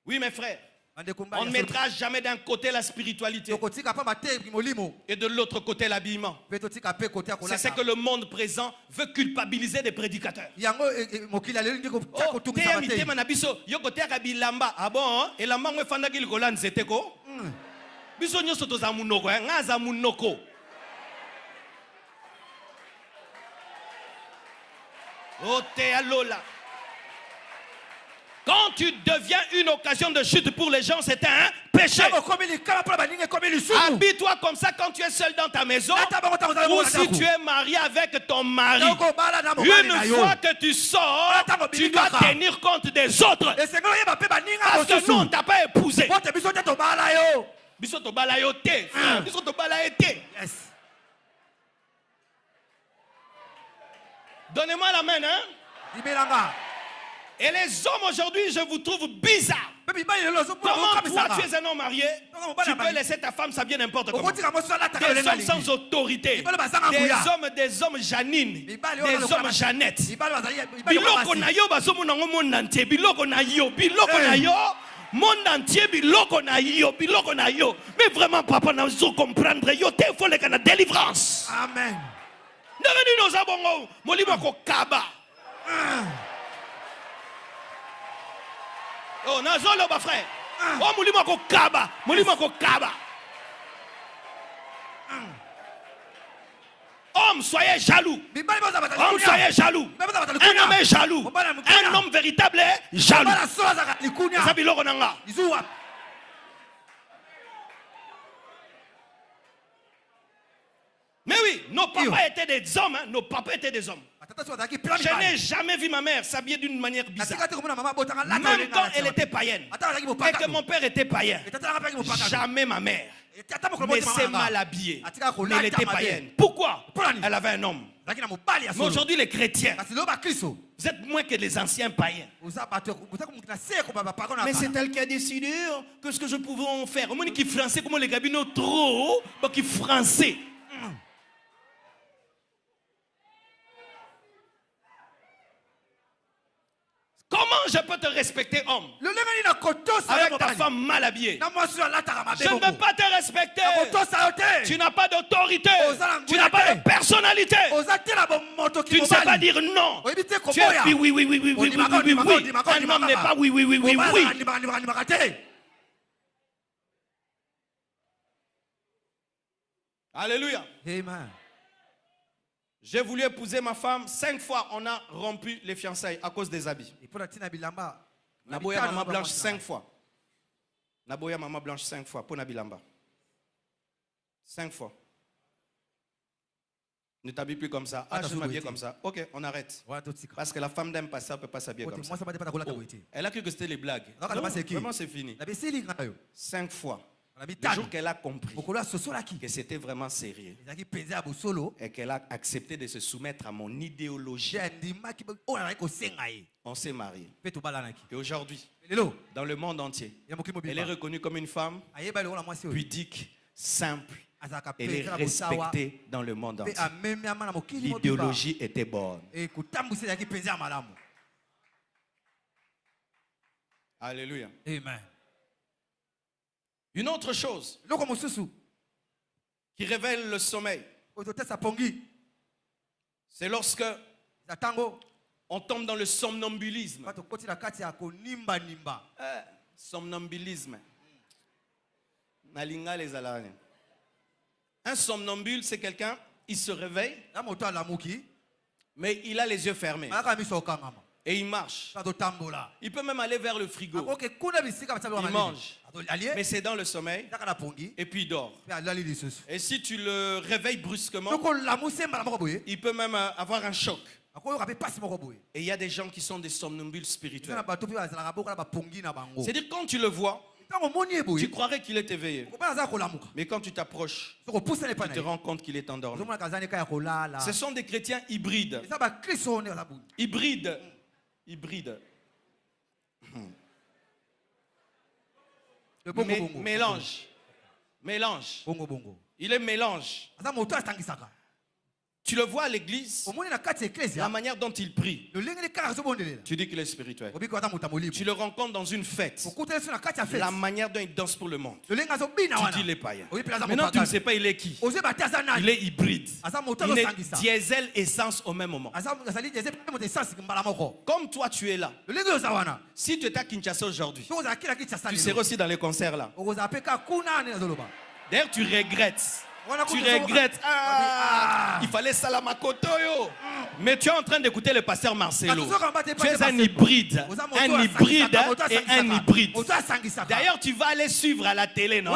Oui, mes frères. On ne mettra jamais d'un côté la spiritualité et de l'autre côté l'habillement. C'est ce que le monde présent veut culpabiliser des prédicateurs. Ah bon? Et la mangue fandaki le golan zeteko. Biso nyoso toza munoko, ngaza munoko. Oh te alola. Quand tu deviens une occasion de chute pour les gens, c'est un péché. Habille-toi comme ça quand tu es seul dans ta maison. Ou si tu es marié avec ton mari. Une fois que tu sors, tu dois tenir compte des autres. Parce que nous, on ne t'a pas épousé. Donnez-moi la main, hein? Et les hommes aujourd'hui, je vous trouve bizarre. Comment toi, tu es un homme marié, tu peux laisser ta femme s'habiller n'importe comment. Des hommes sans autorité, des hommes Janine, des hommes Jeannette. Biloko na yo bazomo nango monde entier, biloko na yo, monde entier, biloko na yo. Mais vraiment, papa, n'a pas comprendre. Yo te faut les canaux délivrance. Amen. Devenu nos abongo, molimo ko kaba. Oh, nazolo ba frère. Oh, molimo ko kaba. Homme, soyez jaloux. Homme, soyez jaloux. Un homme est jaloux. Un homme véritable est jaloux. Mais oui, nos papas étaient des hommes. Nos papas étaient des hommes. Je n'ai jamais vu ma mère s'habiller d'une manière bizarre. Même quand elle était païenne. Et que mon père était païen. Jamais ma mère ne s'est mal habillée. Mais elle était païenne. Pourquoi? Elle avait un homme. Mais aujourd'hui, les chrétiens, vous êtes moins que les anciens païens. Mais c'est elle qui a décidé que ce que je pouvais en faire. Au moins, qui français, comment les gabinets trop, qui français. Comment je peux te respecter, homme, avec ta femme mal habillée? Je ne peux pas te respecter. Tu n'as pas d'autorité. Tu n'as pas de personnalité. Tu ne sais pas dire non. Tu es oui. Un homme n'est pas oui. Alléluia. Amen. J'ai voulu épouser ma femme 5 fois. On a rompu les fiançailles à cause des habits. Naboya maman blanche 5 fois. Naboya maman blanche 5 fois pour Nabilamba. 5 fois. Ne t'habille plus comme ça. Ah, je m'habille comme ça. Ok, on arrête. Parce que la femme d'un passeur ne peut pas s'habiller comme ça. Oh, elle a cru que c'était les blagues. Non, vraiment, c'est fini. 5 fois. Le jour qu'elle a compris que c'était vraiment sérieux et qu'elle a accepté de se soumettre à mon idéologie, on s'est mariés. Et aujourd'hui, dans le monde entier, elle est reconnue comme une femme pudique, simple. Elle est respectée dans le monde entier. L'idéologie était bonne. Alléluia. Amen. Une autre chose qui révèle le sommeil, c'est lorsque on tombe dans le somnambulisme. Somnambulisme. Un somnambule, c'est quelqu'un, il se réveille, mais il a les yeux fermés. Et il marche. Il peut même aller vers le frigo. Il mange. Mais c'est dans le sommeil. Et puis il dort. Et si tu le réveilles brusquement, il peut même avoir un choc. Et il y a des gens qui sont des somnambules spirituels. C'est-à-dire quand tu le vois, tu croirais qu'il est éveillé. Mais quand tu t'approches, tu te rends compte qu'il est endormi. Ce sont des chrétiens hybrides. Hybride. Mélange. Il est mélange. Tu le vois à l'église, la manière dont il prie. Tu dis qu'il est spirituel. Tu le rencontres dans une fête, la manière dont il danse pour le monde. Tu dis il est païen. Maintenant tu ne sais pas il est qui. Il est hybride. Il est diesel essence au même moment. Comme toi tu es là. Si tu étais à Kinshasa aujourd'hui, tu serais aussi dans les concerts là. D'ailleurs tu regrettes. Il fallait Salamakoto yo. Mais tu es en train d'écouter le pasteur Marcelo. Tu es un hybride. Un hybride et un hybride. D'ailleurs, tu vas aller suivre à la télé, non?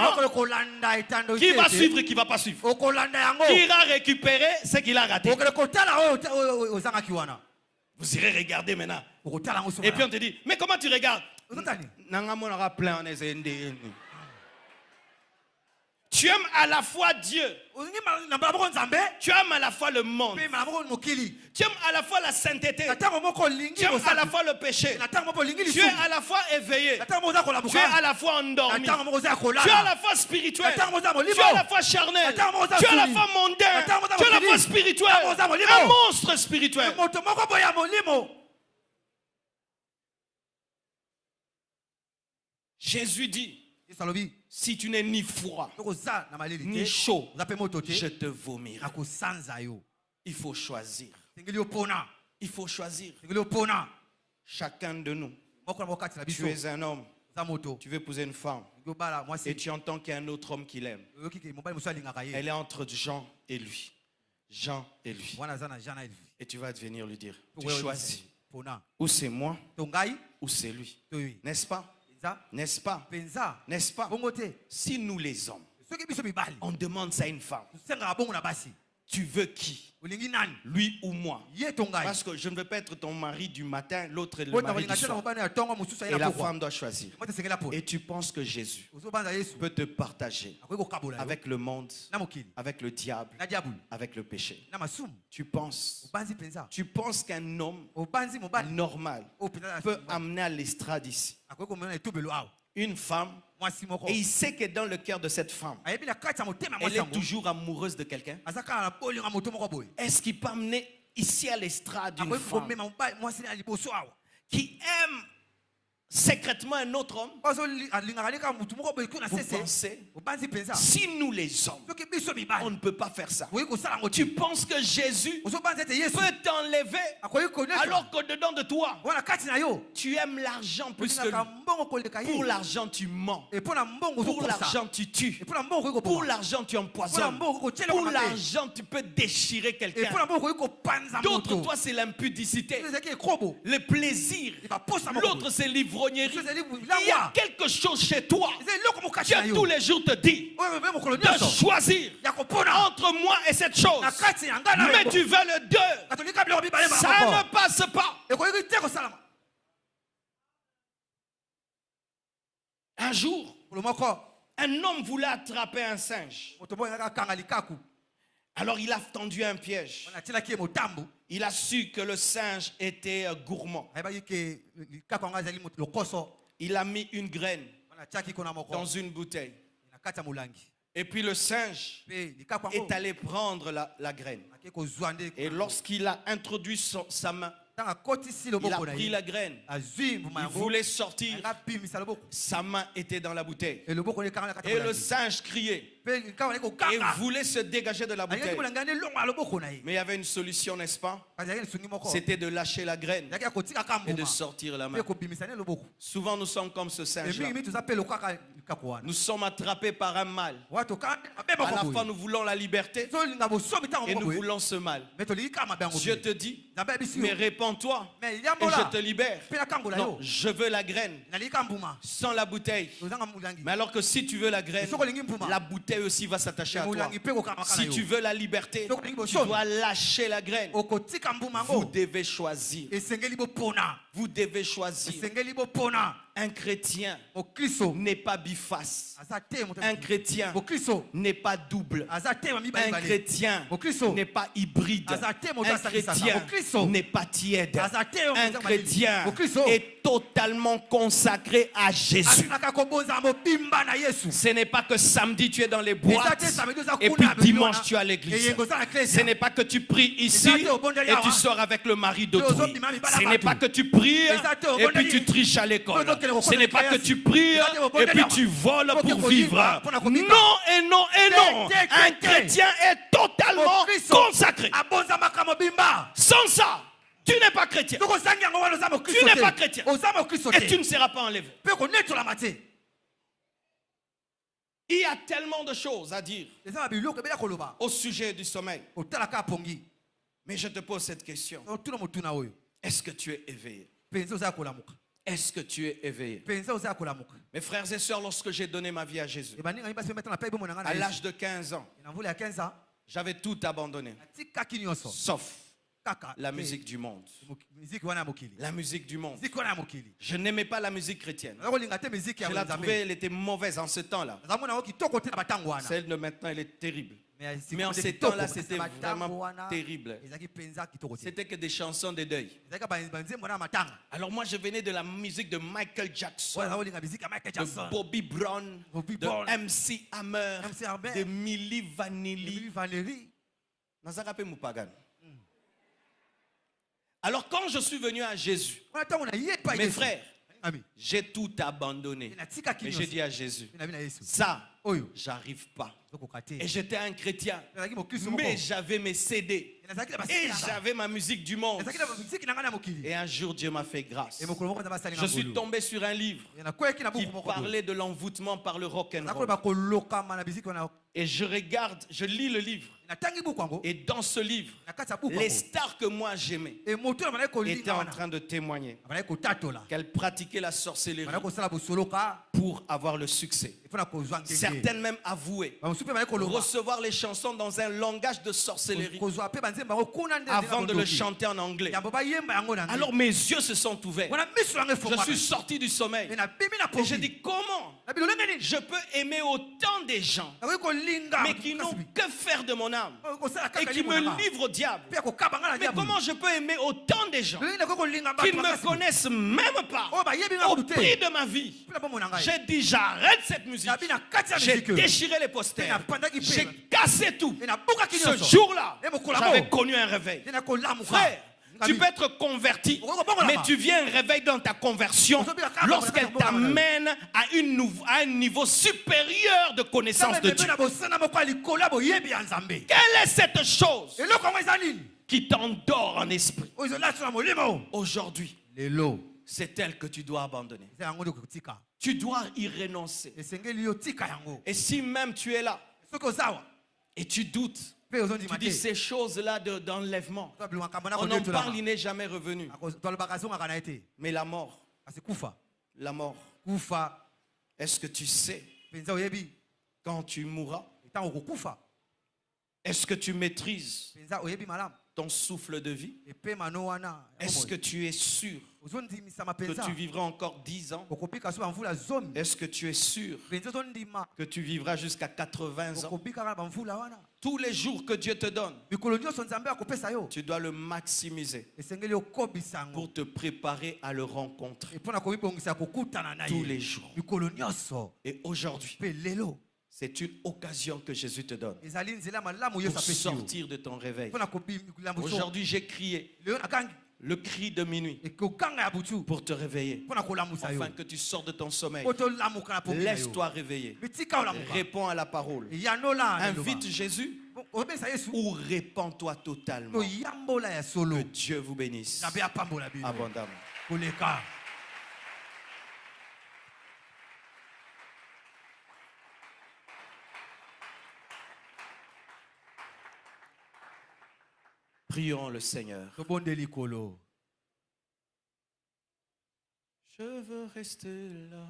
Qui va suivre et qui ne va pas suivre? Qui ira récupérer ce qu'il a raté? Vous irez regarder maintenant. Et puis on te dit, mais comment tu regardes? Tu aimes à la fois Dieu. Tu aimes à la fois le monde. Tu aimes à la fois la sainteté. Tu aimes à la fois le péché. Tu es à la fois éveillé. Tu es à la fois endormi. Tu es à la fois spirituel. Tu es à la fois charnel. Tu es à la fois mondain. Tu es à la fois spirituel. Un monstre spirituel. Jésus dit, si tu n'es ni froid, ni chaud, je te vomirai. Il faut choisir. Il faut choisir. Chacun de nous. Tu es un homme. Tu veux épouser une femme. Et tu entends qu'il y a un autre homme qui l'aime. Elle est entre Jean et lui. Jean et lui. Et tu vas venir lui dire, tu choisis. Ou c'est moi, ou c'est lui. N'est-ce pas? N'est-ce pas? N'est-ce pas? Si nous les hommes, on demande ça à une femme, tu veux qui? Lui ou moi? Parce que je ne veux pas être ton mari du matin, l'autre est le mari du soir. Et la femme doit choisir. Et tu penses que Jésus peut te partager avec le monde, avec le diable, avec le péché. Tu penses qu'un homme normal peut amener à l'estrade ici une femme, et il sait que dans le cœur de cette femme, elle est toujours amoureuse de quelqu'un. Est-ce qu'il peut amener ici à l'estrade une femme qui aime secrètement un autre homme? Vous pensez, si nous les hommes, on ne peut pas faire ça. Tu penses que Jésus peut t'enlever alors qu'au-dedans de toi, tu aimes l'argent plus que lui. Pour l'argent, tu mens. Pour l'argent, tu tues. Pour l'argent, tu empoisonnes. Pour l'argent, tu peux déchirer quelqu'un. D'autres, toi, c'est l'impudicité, le plaisir. L'autre, c'est l'ivrognerie. Il y a quelque chose chez toi qui tous les jours te dit de choisir entre moi et cette chose. Mais tu veux le deux. Ça ne passe pas. Un jour, un homme voulait attraper un singe. Alors il a tendu un piège. Il a su que le singe était gourmand. Il a mis une graine dans une bouteille. Et puis le singe est allé prendre la graine. Et lorsqu'il a introduit sa main, il a pris la graine. Il voulait sortir. Sa main était dans la bouteille. Et le singe criait. Et voulait se dégager de la bouteille. Mais il y avait une solution, n'est-ce pas? C'était de lâcher la graine et de sortir la main. Souvent nous sommes comme ce singe-là. Nous sommes attrapés par un mal. À la fin nous voulons la liberté et nous voulons ce mal. Dieu te dit, mais répands-toi et je te libère. Non, je veux la graine sans la bouteille. Mais alors que si tu veux la graine, la bouteille aussi va s'attacher à toi. Si tu veux la liberté, tu dois lâcher la graine. Vous devez choisir. Vous devez choisir. Un chrétien n'est pas biface. Un chrétien n'est pas double. Un chrétien n'est pas hybride. Un chrétien n'est pas tiède. Un chrétien est totalement consacré à Jésus. Ce n'est pas que samedi tu es dans les boîtes et puis dimanche tu es à l'église. Ce n'est pas que tu pries ici et tu sors avec le mari d'autrui. Ce n'est pas que tu pries et puis tu triches à l'école. Ce n'est pas que tu pries et puis tu voles pour vivre. Non et non et non. Un chrétien est totalement consacré. Sans ça, tu n'es pas chrétien. Tu n'es pas chrétien. Et tu ne seras pas enlevé. Il y a tellement de choses à dire au sujet du sommeil. Mais je te pose cette question. Est-ce que tu es éveillé? Est-ce que tu es éveillé? Mes frères et sœurs, lorsque j'ai donné ma vie à Jésus, à l'âge de 15 ans, j'avais tout abandonné, sauf la musique du monde. La musique du monde. Je n'aimais pas la musique chrétienne. Je la trouvais, elle était mauvaise en ce temps-là. Celle de maintenant, elle est terrible. Mais en ces temps-là, c'était vraiment terrible. C'était que des chansons de deuil. Alors moi, je venais de la musique de Michael Jackson, de Bobby Brown, de MC Hammer, de Milli Vanilli. Alors quand je suis venu à Jésus, mes frères, j'ai tout abandonné. Mais j'ai dit à Jésus, ça, j'arrive pas. Et j'étais un chrétien, mais j'avais mes CD et j'avais ma musique du monde. Et un jour Dieu m'a fait grâce. Je suis tombé sur un livre qui parlait de l'envoûtement par le rock and roll. Et je lis le livre. Et dans ce livre, les stars que moi j'aimais étaient en train de témoigner qu'elles pratiquaient la sorcellerie pour avoir le succès. Certaines même avouaient recevoir les chansons dans un langage de sorcellerie avant de le chanter en anglais. Alors mes yeux se sont ouverts. Je suis sorti du sommeil. Et j'ai dit, comment je peux aimer autant des gens mais qui n'ont que faire de mon âme et qui me livrent au diable? Mais comment je peux aimer autant des gens qui ne me connaissent même pas au prix de ma vie? J'ai dit, j'arrête cette musique. J'ai déchiré les posters. J'ai cassé tout. Ce jour-là, j'avais connu un réveil. Frère, tu peux être converti, mais tu viens un réveil dans ta conversion lorsqu'elle t'amène à un niveau supérieur de connaissance de Dieu. Quelle est cette chose qui t'endort en esprit? Aujourd'hui, c'est elle que tu dois abandonner. Tu dois y renoncer. Et si même tu es là et tu doutes, tu dis ces choses-là d'enlèvement, on en parle, il n'est jamais revenu. Mais la mort, est-ce que tu sais quand tu mourras? Est-ce que tu maîtrises ton souffle de vie? Est-ce que tu es sûr que tu vivras encore 10 ans? Est-ce que tu es sûr que tu vivras jusqu'à 80 ans? Tous les jours que Dieu te donne, tu dois le maximiser pour te préparer à le rencontrer tous les jours. Et aujourd'hui, C'est une occasion que Jésus te donne pour sortir de ton réveil. Aujourd'hui, j'ai crié le cri de minuit pour te réveiller, afin que tu sors de ton sommeil. Laisse-toi réveiller. Réponds à la parole. Invite Jésus ou répands-toi totalement. Que Dieu vous bénisse abondamment. Prions le Seigneur. Je veux rester là,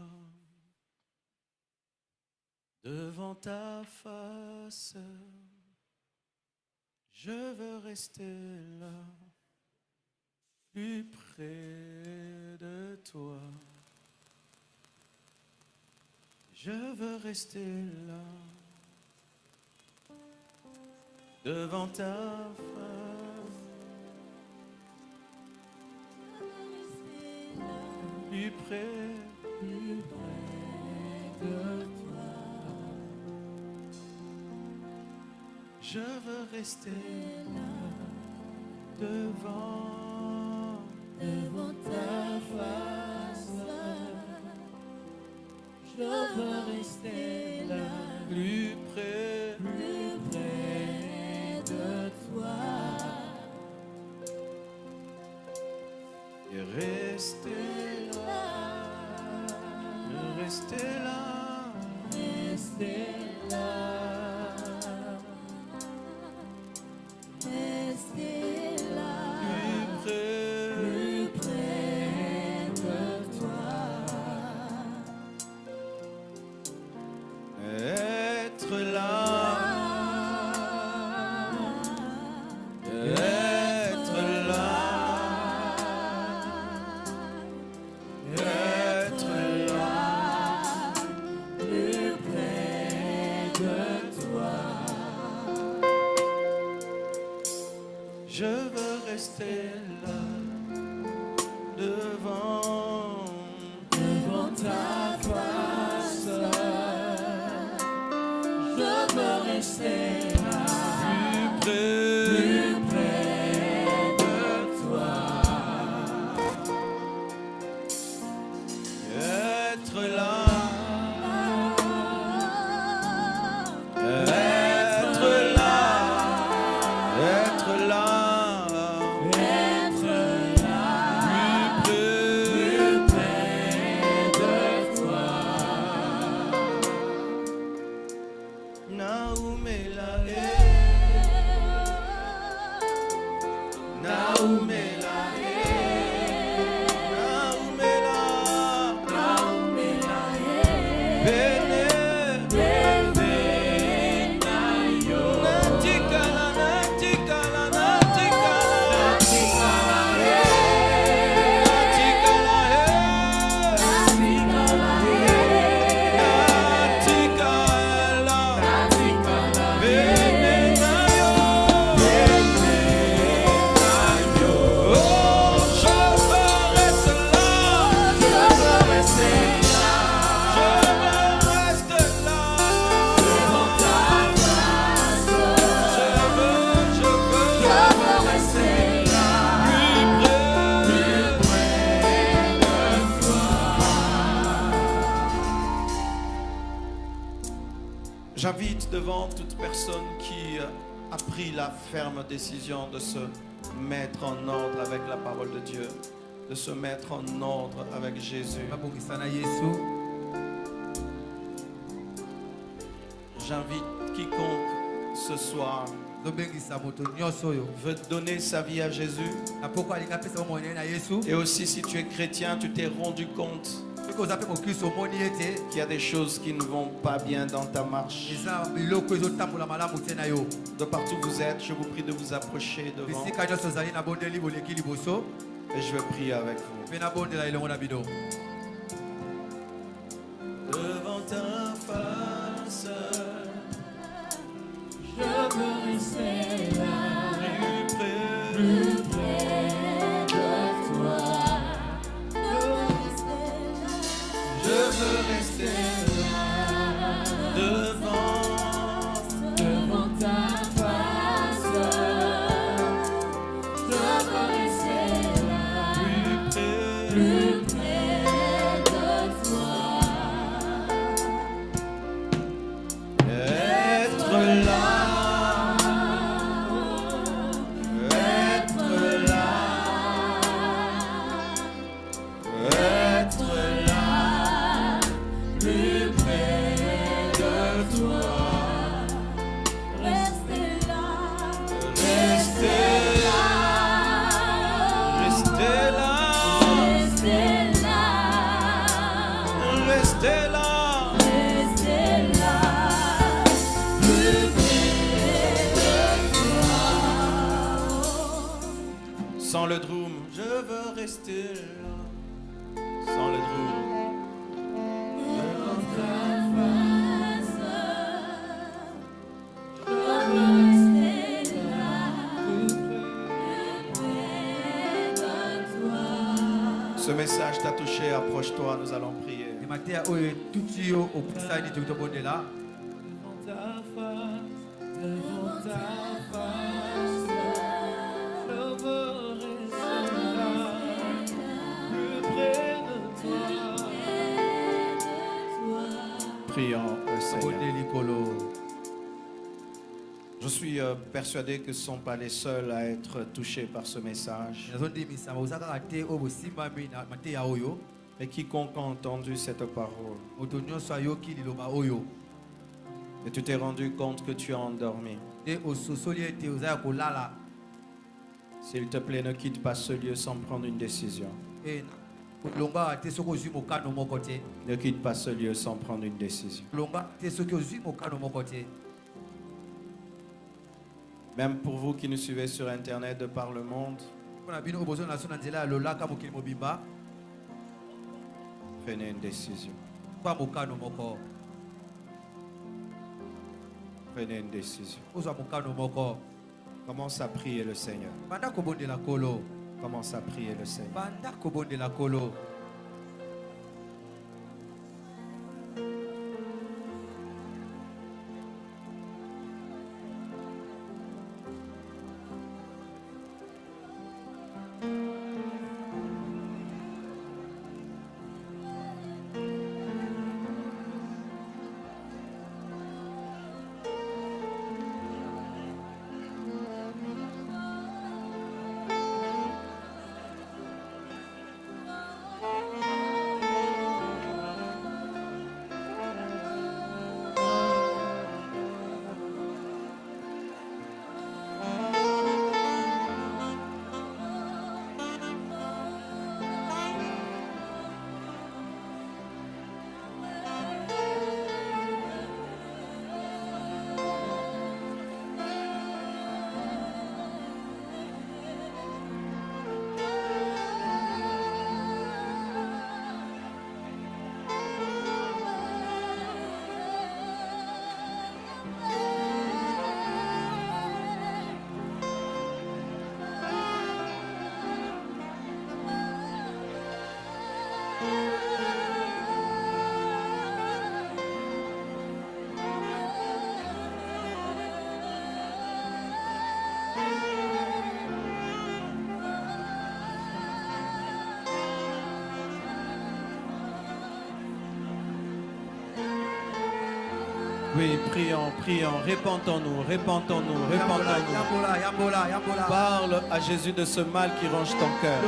devant ta face. Je veux rester là, plus près de toi. Je veux rester là, devant ta face. Plus près de toi. Je veux rester là, devant ta face. Je veux rester là, plus près de toi. Et rester Restez là, restez là, restez là, plus près de toi. Être là. Je veux rester là, devant ta face. Je veux rester là, plus près de toi. Être là. J'invite devant toute personne qui a pris la ferme décision de se mettre en ordre avec la parole de Dieu, de se mettre en ordre avec Jésus. J'invite quiconque ce soir veut donner sa vie à Jésus. Et aussi si tu es chrétien, tu t'es rendu compte qu'il y a des choses qui ne vont pas bien dans ta marche. De partout où vous êtes, je vous prie de vous approcher devant. Et je vais prier avec vous. Devant ta face, je veux rester là, plus près de toi. Je veux rester là, devant Restez là. Restez là. Sans le drum, je veux rester là. Sans le drum. Ce message t'a touché, approche-toi, nous allons prier. Prions le Seigneur. Je suis persuadé que ce ne sont pas les seuls à être touchés par ce message. Et quiconque a entendu cette parole, et tu t'es rendu compte que tu es endormi, s'il te plaît, ne quitte pas ce lieu sans prendre une décision. Ne quitte pas ce lieu sans prendre une décision. Même pour vous qui nous suivez sur Internet de par le monde, prenez une décision. Prenez une décision. Commence à prier le Seigneur. Commence à prier le Seigneur. Oui, prions, prions, répentons-nous, répentons-nous, répentons-nous. Parle à Jésus de ce mal qui ronge ton cœur.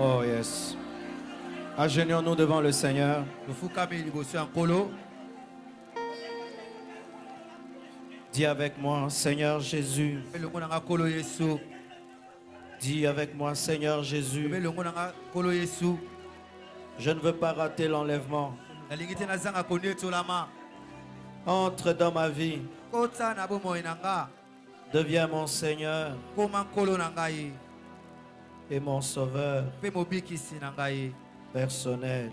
Oh yes. Agenouillons-nous devant le Seigneur. Dis avec moi, Seigneur Jésus. Dis avec moi, Seigneur Jésus. Je ne veux pas rater l'enlèvement. Entre dans ma vie. Deviens mon Seigneur. et mon sauveur personnel.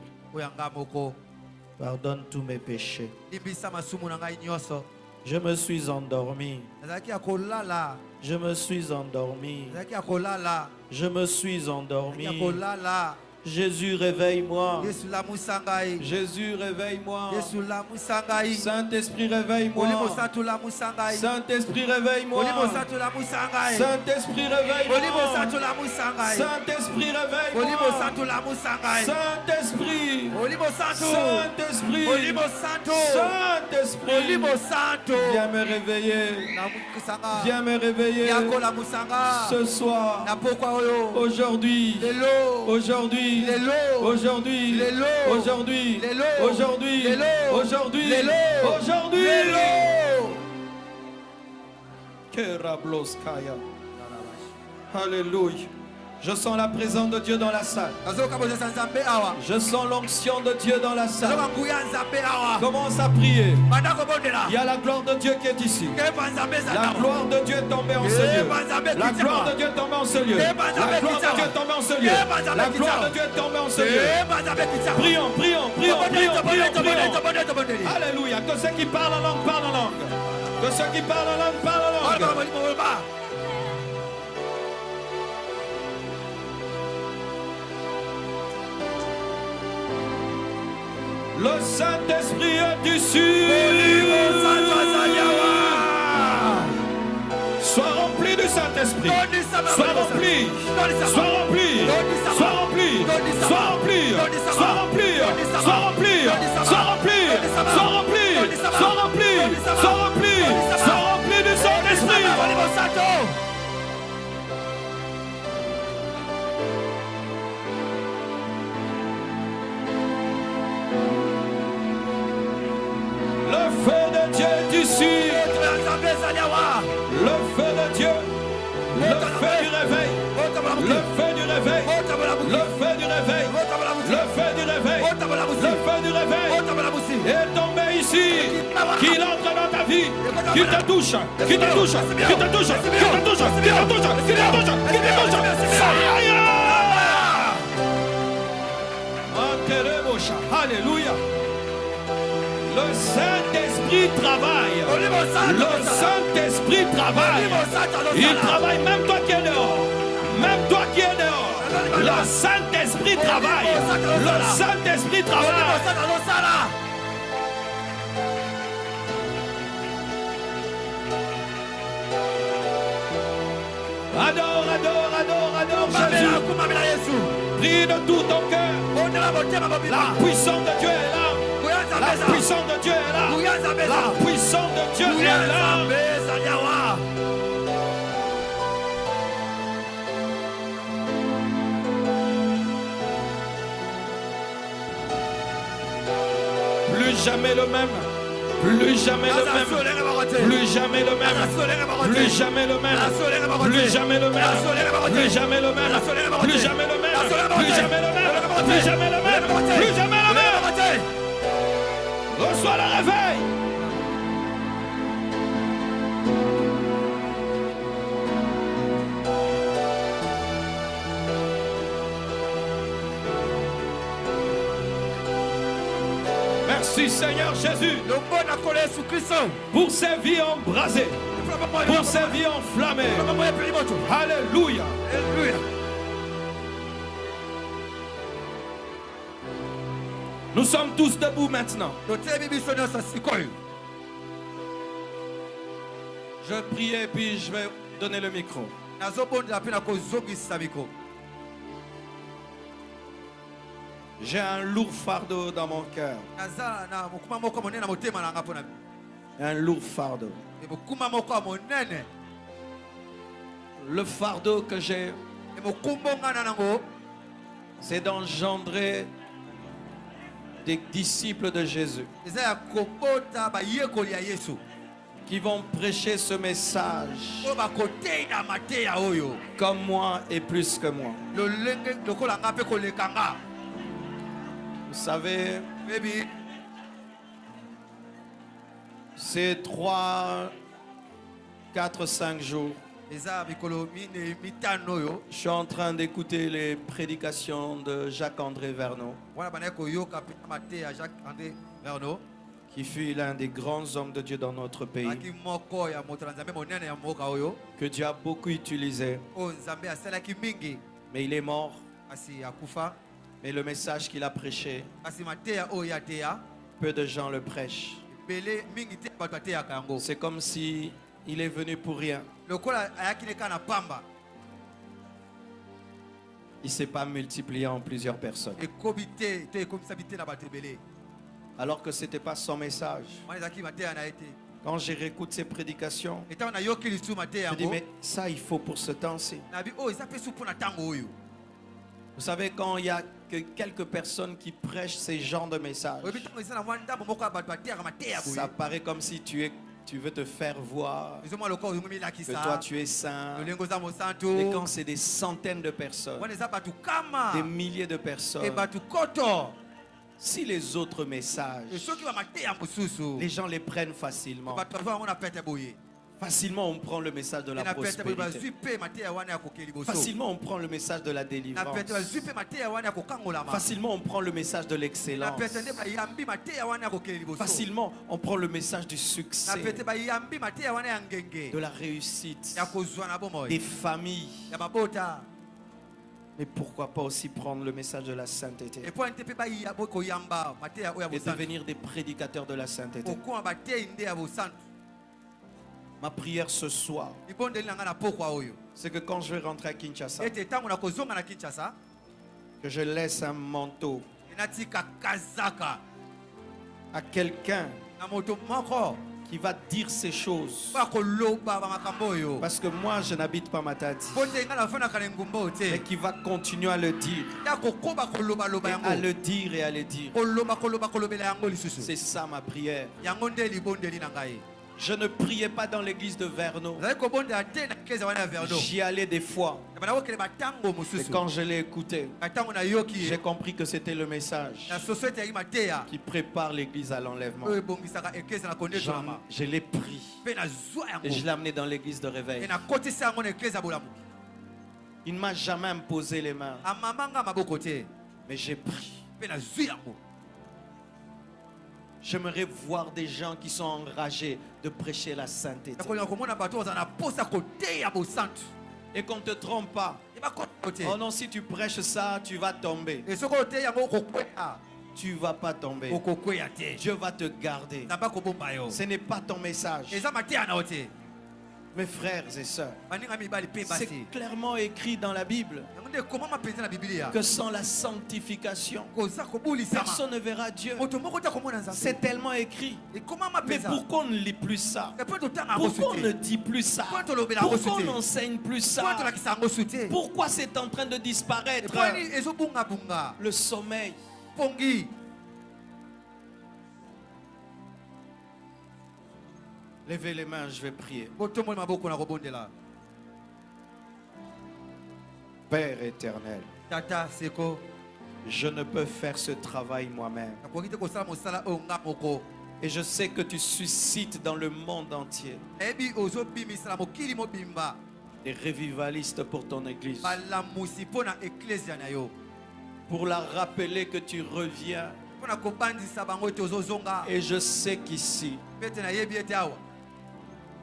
Pardonne tous mes péchés. Je me suis endormi. Je me suis endormi. Je me suis endormi. Jésus, réveille-moi. Jésus, réveille-moi. Saint-Esprit, réveille-moi. Saint-Esprit, réveille-moi. Saint-Esprit, réveille-moi. Saint-Esprit, réveille-moi. Saint-Esprit. Saint-Esprit. Saint-Esprit. Viens me réveiller. Viens me réveiller. Ce soir. Aujourd'hui. Aujourd'hui. Aujourd'hui, aujourd'hui, aujourd'hui, aujourd'hui, aujourd'hui. Alléluia. Je sens la présence de Dieu dans la salle. Je sens l'onction de Dieu dans la salle. Commence à prier. Il y a la gloire de Dieu qui est ici. La gloire de Dieu est tombée en ce lieu. La gloire de Dieu est tombée en ce lieu. La gloire de Dieu est tombée en ce lieu. La gloire de Dieu est tombée en ce lieu. Prions, prions, prions, prions, prions. Alléluia. Que ceux qui parlent en langue parlent en langue. Que ceux qui parlent en langue parlent en langue. Le Saint-Esprit est ici. Sois rempli du Saint-Esprit. Sois rempli. Sois rempli. Sois rempli. Sois rempli. Sois rempli. Sois rempli. Sois rempli. Sois rempli. Sois rempli. Sois rempli. Sois rempli du Saint-Esprit. Le feu de Dieu est ici. Le feu de Dieu. Le feu du réveil. Le feu du réveil. Le feu du réveil. Le feu du réveil. Le feu du réveil est tombé ici. Qu'il entre dans ta vie. Qu'il te touche. Qu'il te touche. Qu'il te touche. Qu'il te touche. Qu'il te touche. Qu'il te touche. Qu'il te touche. Fire. Alléluia. Le Saint-Esprit travaille. Le Saint-Esprit travaille. Il travaille même toi qui es dehors. Même toi qui es dehors. Le Saint-Esprit travaille. Le Saint-Esprit travaille. Adore, adore, adore, adore Jésus. Prie de tout ton cœur. La puissance de Dieu est là. La puissance de Dieu est là. La puissance de Dieu est là. Plus jamais le même. Plus jamais le même. Plus jamais le même. Plus jamais le même. Plus jamais le même. Plus jamais le même. Plus jamais le même. Plus jamais le même. Plus jamais le même. Plus jamais le même. Reçois le réveil. Merci Seigneur Jésus pour ces vies embrasées, pour ces vies enflammées. Alléluia. Nous sommes tous debout maintenant. Je vais prier et puis je vais donner le micro. J'ai un lourd fardeau dans mon cœur. Un lourd fardeau. Le fardeau que j'ai, c'est d'engendrer des disciples de Jésus qui vont prêcher ce message comme moi et plus que moi. Vous savez, c'est 3, 4, 5 jours Je suis en train d'écouter les prédications de Jacques-André Verneau, qui fut l'un des grands hommes de Dieu dans notre pays, que Dieu a beaucoup utilisé. Mais il est mort. Mais le message qu'il a prêché, peu de gens le prêchent. C'est comme si il est venu pour rien. Il ne s'est pas multiplié en plusieurs personnes. Alors que ce n'était pas son message. Quand je réécoute ses prédications, je dis, mais ça, il faut pour ce temps-ci. Vous savez, quand il y a que quelques personnes qui prêchent ces genres de messages, ça paraît comme si tu veux te faire voir que toi tu es saint. Et quand c'est des centaines de personnes, des milliers de personnes, si les autres messages, les gens les prennent facilement. Facilement, on prend le message de la prospérité. Facilement, on prend le message de la délivrance. Facilement, on prend le message de l'excellence. Facilement, on prend le message du succès, de la réussite, des familles. Mais pourquoi pas aussi prendre le message de la sainteté et devenir des prédicateurs de la sainteté? Ma prière ce soir, c'est que quand je vais rentrer à Kinshasa, que je laisse un manteau à quelqu'un qui va dire ces choses. Parce que moi, je n'habite pas Matadi, mais qui va continuer à le dire. Et à le dire et à le dire. C'est ça ma prière. Je ne priais pas dans l'église de Verneau. J'y allais des fois. Et quand je l'ai écouté, j'ai compris que c'était le message qui prépare l'église à l'enlèvement. Je l'ai pris et je l'ai amené dans l'église de réveil. Il ne m'a jamais imposé les mains, mais j'ai pris. J'aimerais voir des gens qui sont enragés de prêcher la sainteté. Et qu'on ne te trompe pas. Oh non, si tu prêches ça, tu vas tomber. Tu ne vas pas tomber. Dieu va te garder. Ce n'est pas ton message. Mes frères et sœurs, c'est clairement écrit dans la Bible que sans la sanctification, personne ne verra Dieu. C'est tellement écrit. Mais pourquoi on ne lit plus ça? Pourquoi on ne dit plus ça? Pourquoi on n'enseigne plus ça? Pourquoi c'est en train de disparaître? Le sommeil. Levez les mains, je vais prier. Père éternel, je ne peux faire ce travail moi-même. Et je sais que tu suscites dans le monde entier des revivalistes pour ton église. Pour la rappeler que tu reviens. Et je sais qu'ici,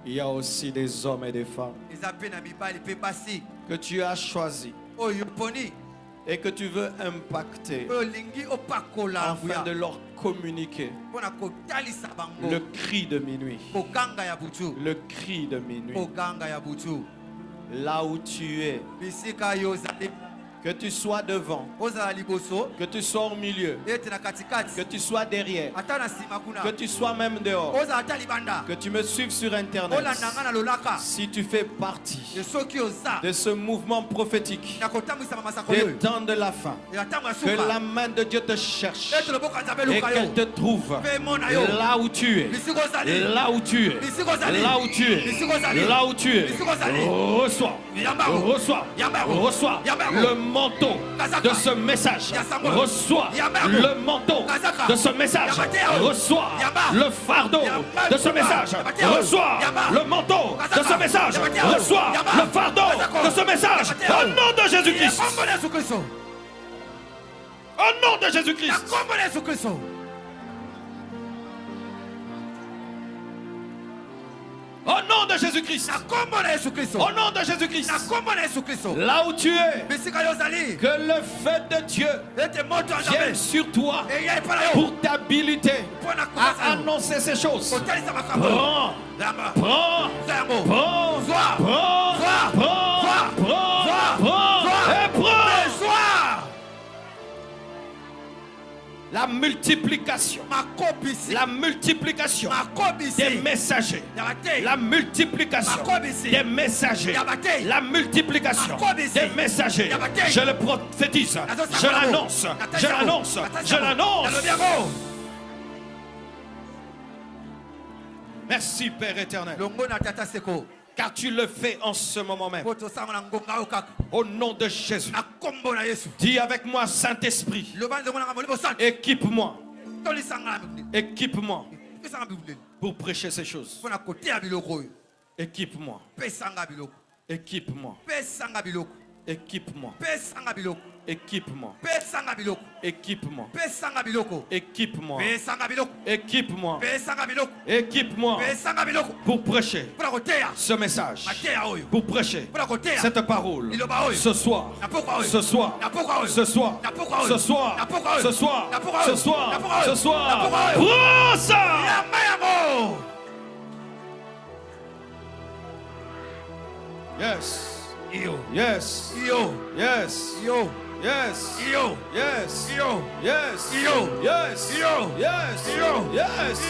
il y a aussi des hommes et des femmes que tu as choisis et que tu veux impacter afin de leur communiquer le cri de minuit. Le cri de minuit. Là où tu es, que tu sois devant, que tu sois au milieu, que tu sois derrière, que tu sois même dehors, que tu me suives sur internet. Si tu fais partie de ce mouvement prophétique des temps de la fin, que la main de Dieu te cherche et qu'elle te trouve là où tu es, là où tu es, là où tu es, là où tu es. Reçois. Reçois le manteau de ce message. Reçois le manteau de ce message. Reçois le fardeau de ce message. Reçois le manteau de ce message. Reçois le fardeau de ce message. Au nom de Jésus-Christ. Au nom de Jésus-Christ. Au nom de Jésus-Christ. Au nom de Jésus-Christ. Là où tu es, que le feu de Dieu vienne sur toi pour t'habiliter à annoncer ces choses. Prends et prends. La multiplication des messagers, la multiplication des messagers, la multiplication des messagers. Je le prophétise, je l'annonce, je l'annonce, je l'annonce. Merci Père éternel. Car tu le fais en ce moment même. Au nom de Jésus. Dis avec moi, Saint-Esprit. Équipe-moi. Équipe-moi. Pour prêcher ces choses. Équipe-moi. Équipe-moi. Équipe-moi. Équipe-moi. Équipe-moi. Équipe-moi. Équipe-moi. Équipe-moi. Pour prêcher ce message. Pour prêcher cette parole. Ce soir. Ce soir. Ce soir. Ce soir. Ce soir. Ce soir. Ce soir. Prends ça. Yes. Yes. Yes. Yes. Yes. Yes. Yes. Yes. Yes.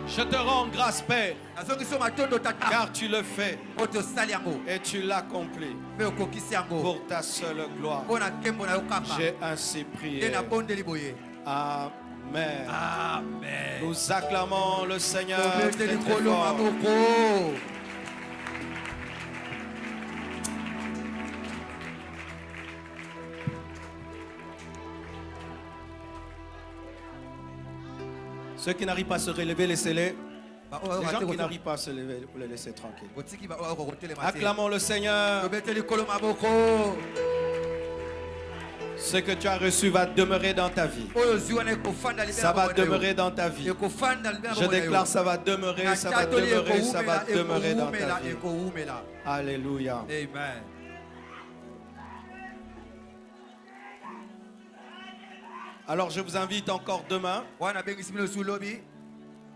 Je te rends grâce, Père, car tu le fais et tu l'accomplis pour ta seule gloire. J'ai ainsi prié. Amen. Amen. Nous acclamons le Seigneur très fort. Ceux qui n'arrivent pas à se relever, laissez-les. Les gens qui n'arrivent pas à se lever, vous les laissez tranquilles. Acclamons le Seigneur. Ce que tu as reçu va demeurer dans ta vie. Ça va demeurer dans ta vie. Je déclare, ça va demeurer, ça va demeurer, ça va demeurer dans ta vie. Alléluia. Amen. Alors je vous invite encore demain.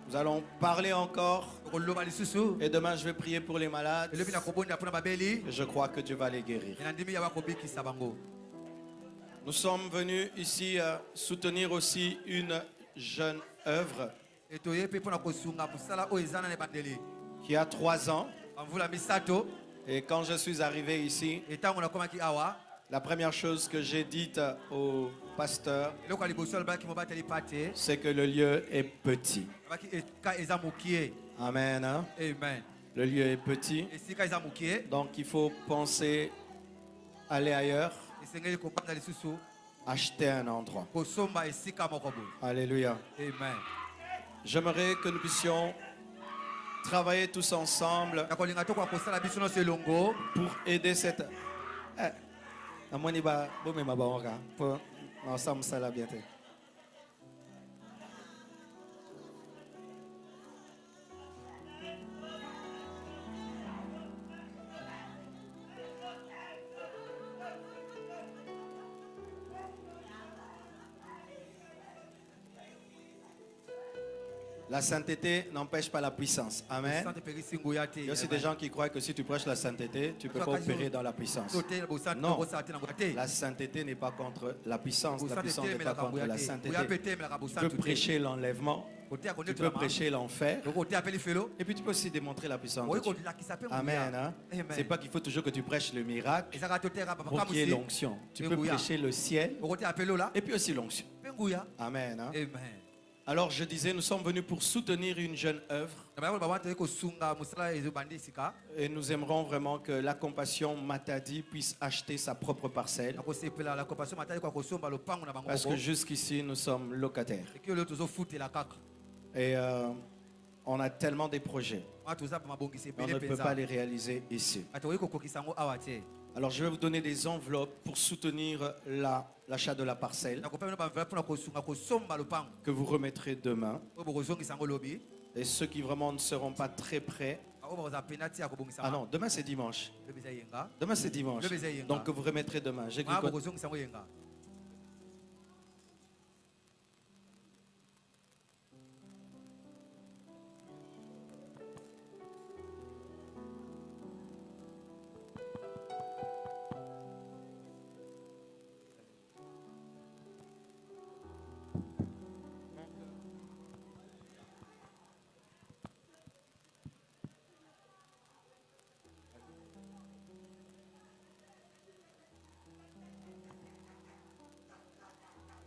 Nous allons parler encore. Et demain je vais prier pour les malades. Et je crois que Dieu va les guérir. Nous sommes venus ici soutenir aussi une jeune œuvre qui a 3 ans. Et quand je suis arrivé ici, la première chose que j'ai dite au pasteur, c'est que le lieu est petit. Amen. Hein? Amen. Le lieu est petit. Donc il faut penser aller ailleurs. Acheter un endroit. Alléluia. Amen. J'aimerais que nous puissions travailler tous ensemble pour aider cette... La sainteté n'empêche pas la puissance. Amen. Il y a aussi des gens qui croient que si tu prêches la sainteté, tu ne peux pas opérer dans la puissance. Non. La sainteté n'est pas contre la puissance. La puissance n'est pas contre la sainteté. Tu peux prêcher l'enlèvement. Tu peux prêcher l'enfer. Et puis tu peux aussi démontrer la puissance de Dieu. Amen. Hein? C'est pas qu'il faut toujours que tu prêches le miracle pour qu'il y ait l'onction. Tu peux prêcher le ciel et puis aussi l'onction. Amen. Hein? Alors je disais, nous sommes venus pour soutenir une jeune œuvre. Et nous aimerons vraiment que la Compassion Matadi puisse acheter sa propre parcelle. Parce que jusqu'ici, nous sommes locataires. Et on a tellement de projets. On ne peut pas les réaliser ici. Alors je vais vous donner des enveloppes pour soutenir l'achat de la parcelle que vous remettrez demain. Et ceux qui vraiment ne seront pas très prêts. Ah non, demain c'est dimanche. Demain c'est dimanche. Donc vous remettrez demain.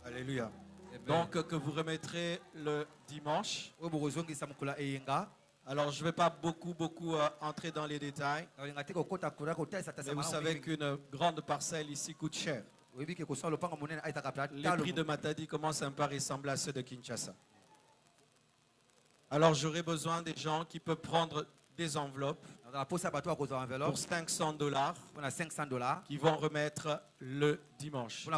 Alléluia. Donc que vous remettrez le dimanche. Alors je ne vais pas beaucoup entrer dans les détails. Mais vous savez qu'une grande parcelle ici coûte cher. Les prix de Matadi commencent un peu à ressembler à ceux de Kinshasa. Alors j'aurai besoin des gens qui peuvent prendre des enveloppes pour $500 qui vont remettre le dimanche. Tu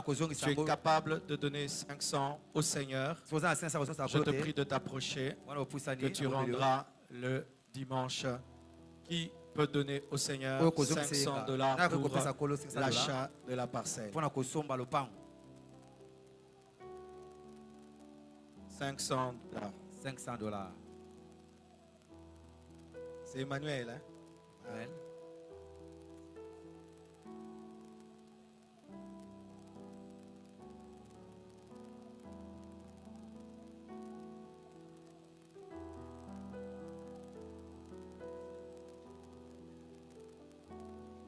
es capable de donner 500 au Seigneur. Je te prie de t'approcher, que tu rendras le dimanche. Qui peut donner au Seigneur $500 pour l'achat de la parcelle? 500 $. C'est Emmanuel, hein? Amen.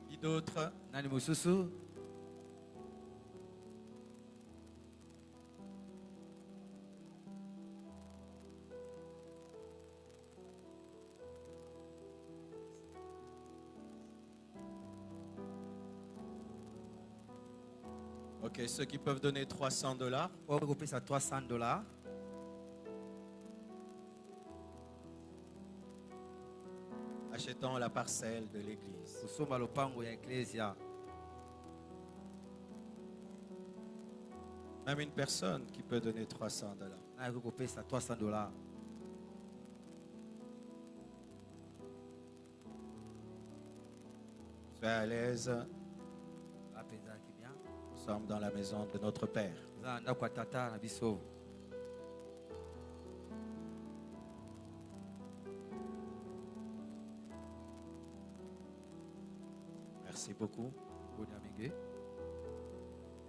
Qui d'autre? Nani Mususu. Ok, ceux qui peuvent donner $300. $300. Achetons la parcelle de l'église. Même une personne qui peut donner $300. Sois à l'aise. Nous sommes dans la maison de notre Père. Merci beaucoup.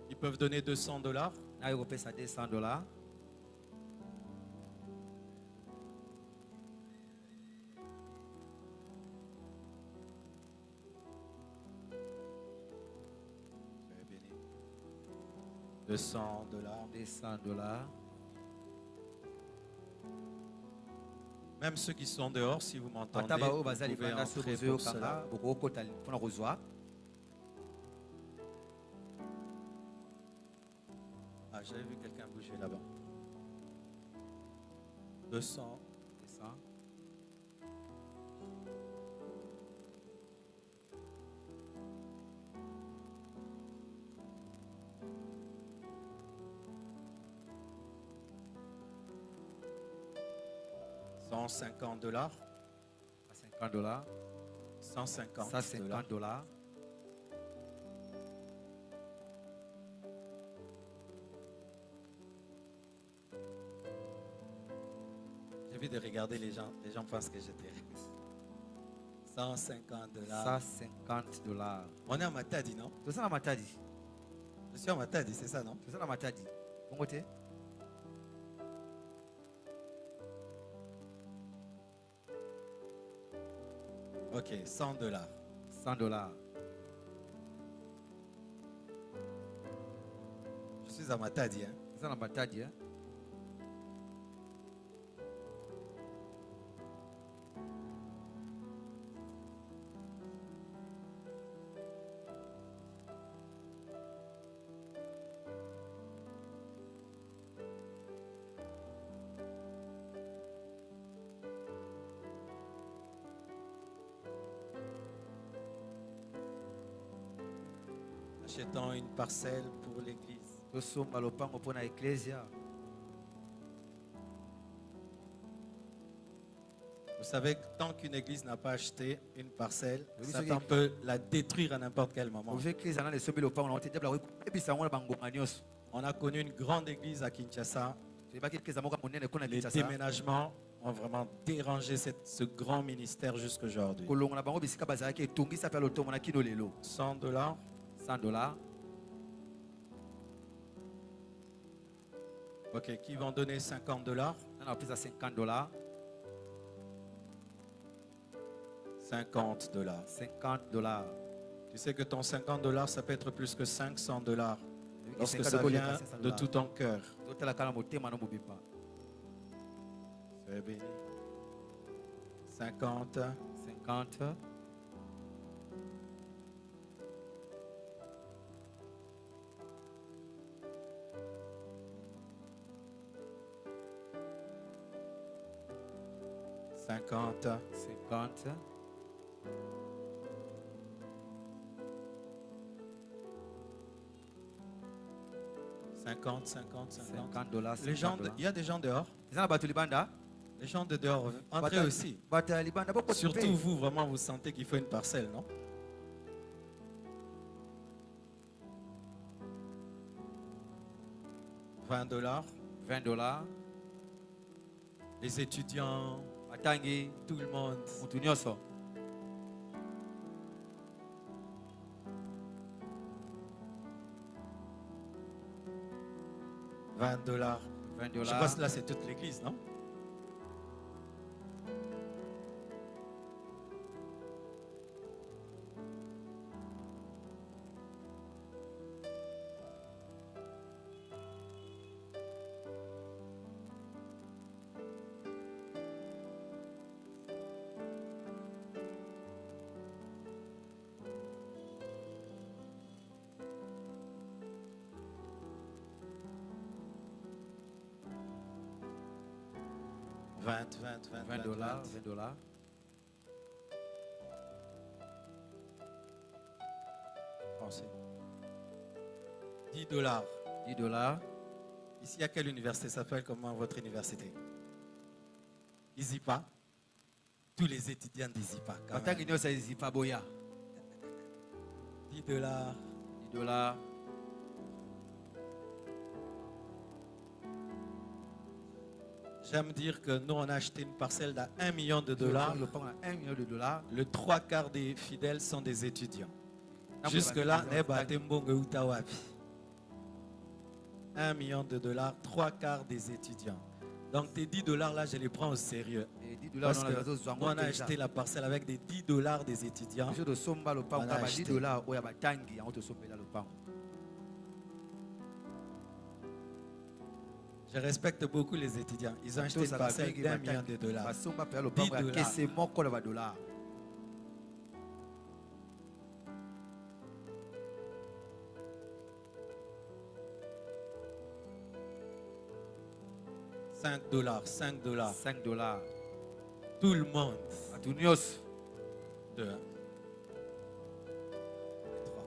Ils peuvent donner $200. $200. $200. Même ceux qui sont dehors, si vous m'entendez, vous pouvez entrer pour cela. Ah, j'avais vu quelqu'un bouger là-bas. 200. 150 $. $50. 150 $. J'ai envie de regarder les gens. Les gens pensent que j'étais. 150 $. 150 $. On est à Matadi, non? C'est ça la Matadi. Je suis à Matadi, c'est ça, non? C'est ça la Matadi. Bon côté. Ok, $100. $100. Je suis à Matadi. Hein? C'est ça la Matadi. Hein? achetons une parcelle pour l'église. Vous savez que tant qu'une église n'a pas acheté une parcelle, Satan peut la détruire à n'importe quel moment. On a connu une grande église à Kinshasa. Les déménagements ont vraiment dérangé ce grand ministère jusqu'aujourd'hui. 100 dollars. 100 dollars. Ok, qui vont donner 50 dollars? 50 dollars. 50 dollars. 50 dollars. Tu sais que ton 50 dollars, ça peut être plus que 500 dollars. Lorsque ça vient de tout ton cœur. Soyez béni. 50. 50. 50. 50. 50, 50, 50 dollars. Il y a des gens dehors. Les gens de dehors, entrez aussi. Surtout vous, vraiment, vous sentez qu'il faut une parcelle, non? $20. 20 dollars. Les étudiants, tout le monde. 20 dollars. 20 Je pense que là, c'est toute l'église, non? $20 dollars. 20 dollars. Pensez. $10. 10 dollars. Ici, à quelle université s'appelle comment votre université? Izipa. Tous les étudiants d'Izipa. $10. 10 dollars. J'aime dire que nous, on a acheté une parcelle d'à $1 million. $1 million. Le 3/4 des fidèles sont des étudiants. Jusque-là, $1 million, 3/4 des étudiants. Donc tes $10 là, je les prends au sérieux. Parce que nous, on a acheté la parcelle avec des $10 des étudiants. On a acheté. Je respecte beaucoup les étudiants. Ils ont acheté une parcelle d'$1 million. $10. $5. 5 dollars. Tout le monde. 2. 3.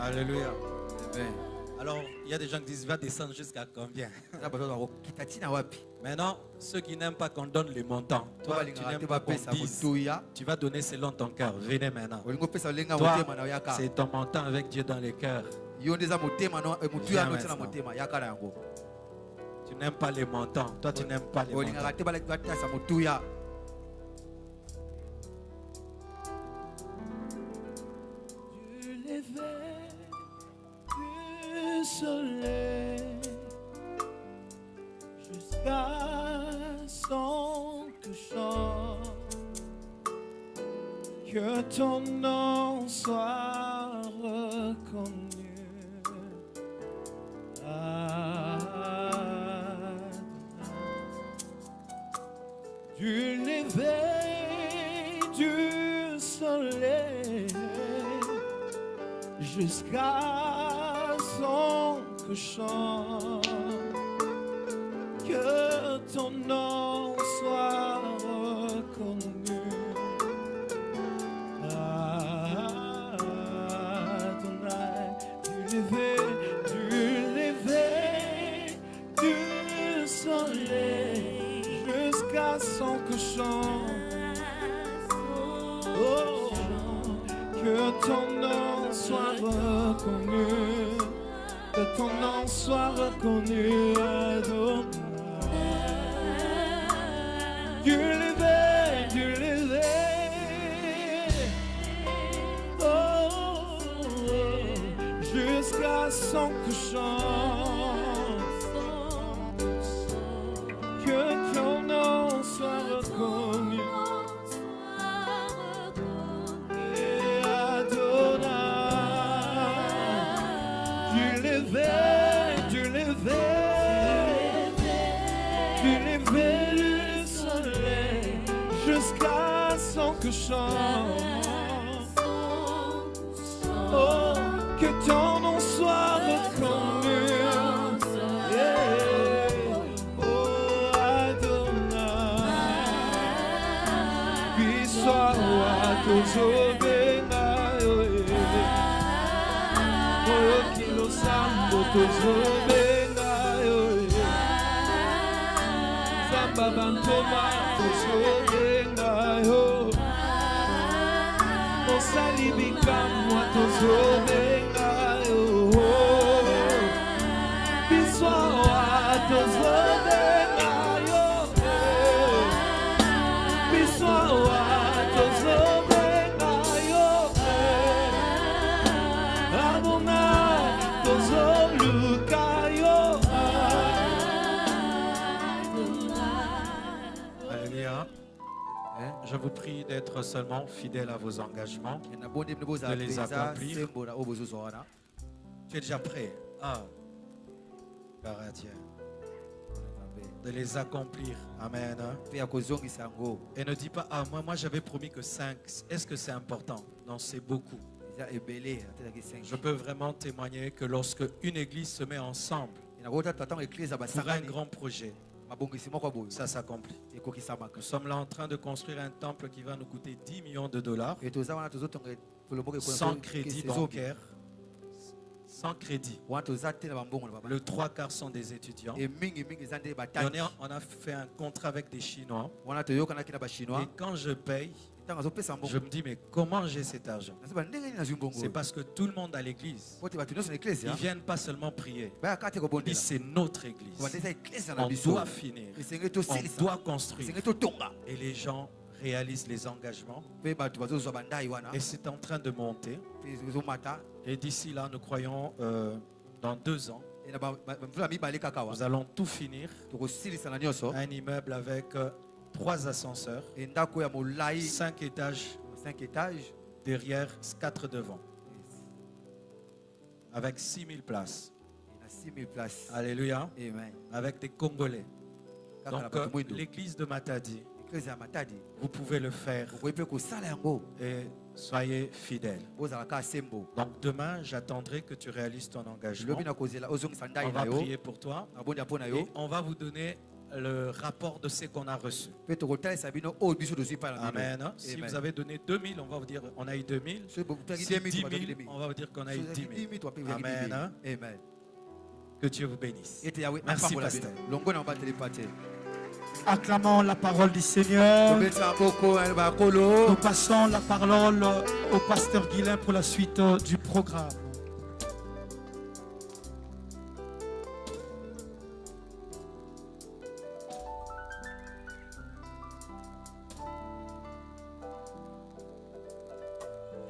Alléluia. Amen. Alors, Il y a des gens qui disent, va descendre jusqu'à combien? Maintenant, ceux qui n'aiment pas qu'on donne les montants, toi, tu n'aimes pas qu'on dise, tu vas donner selon ton cœur. Venez maintenant. Toi, c'est ton montant avec Dieu dans les cœurs. Tu n'aimes pas les montants. Toi, tu n'aimes pas les montants. Du soleil jusqu'à son couchant, que ton nom soit reconnu. Du lever du soleil jusqu'à son couchant, que ton nom soit reconnu. Adonai, du lever du soleil jusqu'à son couchant. Oh, que ton nom soit reconnu, que ton nom soit reconnu, Adonai. Du lever, oh, jusqu'à son couchant, que ton nom soit reconnu. Du lever du soleil jusqu'à son couchant. Oh, que ton nom soit reconnu. Yeah. Oh, Adonai, puis sois roi Sambo tozobenga yo, Samba bantoma tozobenga yo, Osali bikamwa tozobenga yo, Biswa tozobenga yo, Biswa tozobenga yo, Adonai tozolukayo. Alléluia. Je vous prie d'être seulement fidèle à vos engagements, de les accomplir. Tu es déjà prêt? Ah, Galatia. De les accomplir. Amen. Et ne dis pas, ah, moi j'avais promis que 5. Est-ce que c'est important? Non, c'est beaucoup. Je peux vraiment témoigner que lorsque une église se met ensemble pour un grand projet, ça s'accomplit. Nous sommes là en train de construire un temple qui va nous coûter 10 millions de dollars, sans crédit bancaire, sans crédit. Le 3/4 sont des étudiants. Et on a fait un contrat avec des Chinois. Et quand je paye, je me dis, mais comment j'ai cet argent? C'est parce que tout le monde à l'église, ils ne viennent pas seulement prier. Ils disent, c'est notre église. On doit finir. On doit construire. Et les gens réalisent les engagements. Et c'est en train de monter. Et d'ici là, nous croyons dans 2 ans, nous allons tout finir. Un immeuble avec 3 ascenseurs, 5 étages, derrière 4 devant, avec 6000 places. Alléluia. Avec des Congolais. Donc l'église de Matadi, vous pouvez le faire et soyez fidèles. Donc demain, j'attendrai que tu réalises ton engagement. On va prier pour toi et on va vous donner le rapport de ce qu'on a reçu. Amen. Si vous avez donné 2000, on va vous dire on a eu 2000. Si 10 000, on va vous dire qu'on a eu 10 000. Amen. Que Dieu vous bénisse. Merci, pasteur. Acclamons la parole du Seigneur. Nous passons la parole au pasteur Guilain pour la suite du programme.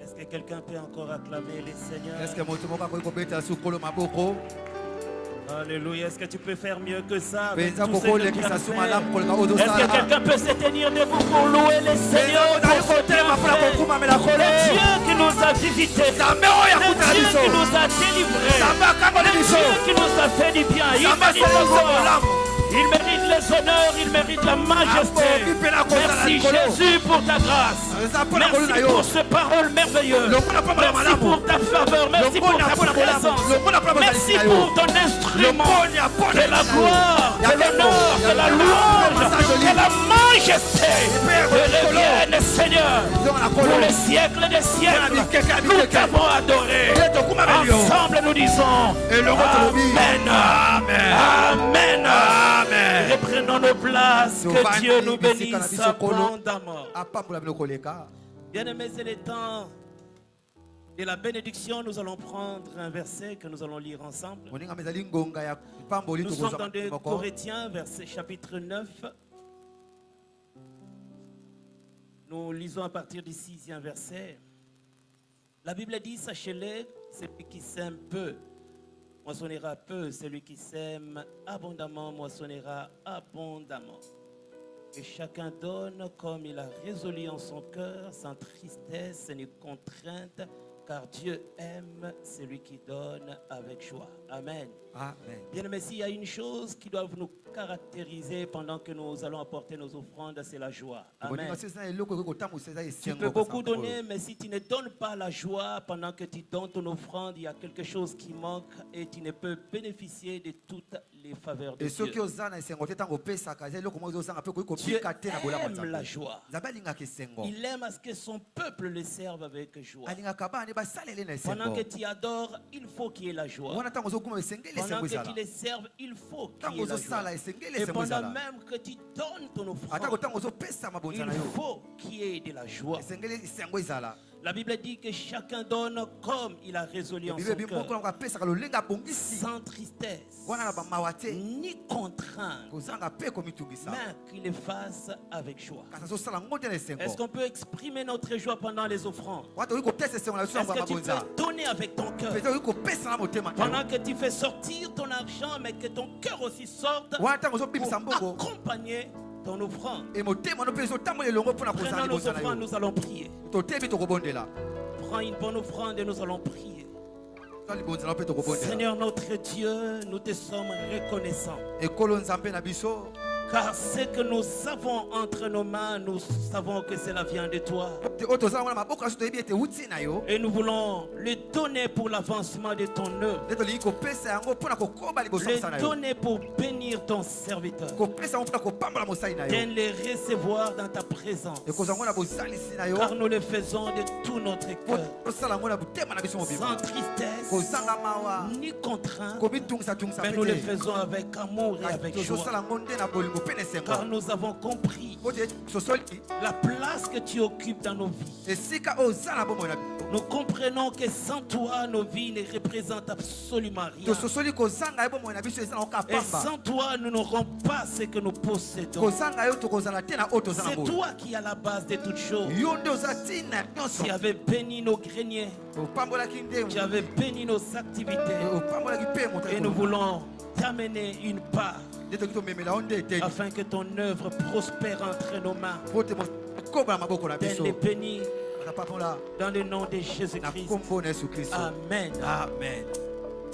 Est-ce que quelqu'un peut encore acclamer les seigneurs? Alléluia. Est-ce que tu peux faire mieux que ça? Est-ce que quelqu'un peut se tenir debout pour louer les seigneurs? Le Dieu qui nous a visités, le Dieu qui nous a délivrés, le Dieu qui nous a fait du bien. Il mérite l'honneur, il mérite les honneurs, il mérite la majesté. Merci Jésus pour ta grâce. Merci pour ce parole merveilleuse. Merci pour ta faveur. Merci pour ta présence. Merci pour ton instrument. Que la gloire, que l'honneur, que la louange, que la majesté te revienne, Seigneur, pour les siècles des siècles. Nous t'avons adoré. Ensemble nous disons Amen. Amen. Amen. Reprenons nos places. Que Dieu nous bénisse abondamment. Bien-aimés, c'est le temps de la bénédiction. Nous allons prendre un verset que nous allons lire ensemble. Nous sommes dans 2 Corinthiens, verset chapitre 9. Nous lisons à partir du 6e verset. La Bible dit, sachez-le, celui qui sème peu moissonnera peu, celui qui sème abondamment moissonnera abondamment. Que chacun donne comme il a résolu en son cœur, sans tristesse ni contrainte, car Dieu aime celui qui donne avec joie. Amen. Amen. Bien aimé, s'il y a une chose qui doit nous caractériser pendant que nous allons apporter nos offrandes, c'est la joie. Amen. Tu peux beaucoup donner, mais si tu ne donnes pas la joie pendant que tu donnes ton offrande, il y a quelque chose qui manque et tu ne peux bénéficier de toutes les faveurs de Dieu. Dieu aime la joie. Il aime à ce que son peuple le serve avec joie. Pendant que tu adores, il faut qu'il y ait la joie. Pendant que tu les serves, il faut qu'il y ait la joie. Et pendant même que tu donnes ton offrande, il faut qu'il y ait de la joie. La Bible dit que chacun donne comme il a résolu en son cœur, sans tristesse, ni contrainte, mais qu'il le fasse avec joie. Est-ce qu'on peut exprimer notre joie pendant les offrandes? Est-ce que tu peux donner avec ton cœur? Pendant que tu fais sortir ton argent, mais que ton cœur aussi sorte pour accompagner ton offrande. Prenons nos offrandes, nous allons prier. Prends une bonne offrande et nous allons prier. Seigneur notre Dieu, nous te sommes reconnaissants. Car ce que nous avons entre nos mains, nous savons que cela vient de toi. Et nous voulons le donner pour l'avancement de ton œuvre. Le donner pour bénir ton serviteur. Viens les recevoir dans ta présence. Car nous le faisons de tout notre cœur. Sans tristesse, ni contrainte. Mais nous le faisons avec amour et avec joie. Car nous avons compris la place que tu occupes dans nos vies. Nous comprenons que sans toi, nos vies ne représentent absolument rien. Et sans toi, nous n'aurons pas ce que nous possédons. C'est toi qui es à la base de toutes choses. Tu avais béni nos greniers. Tu avais béni nos activités. Et nous voulons t'amener une part afin que ton œuvre prospère entre nos mains. Donne les bénis dans le nom de Jésus-Christ. Amen. Amen.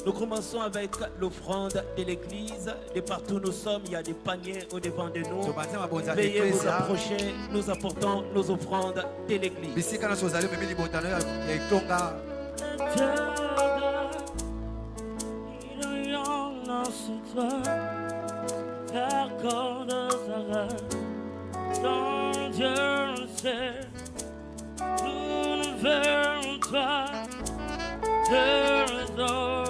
Nous commençons avec l'offrande de l'église. De partout où nous sommes, il y a des paniers au devant de nous. Veuillez vous approcher. Nous apportons nos offrandes de l'église. Ton Dieu sait, nous ne verrons pas te redorer.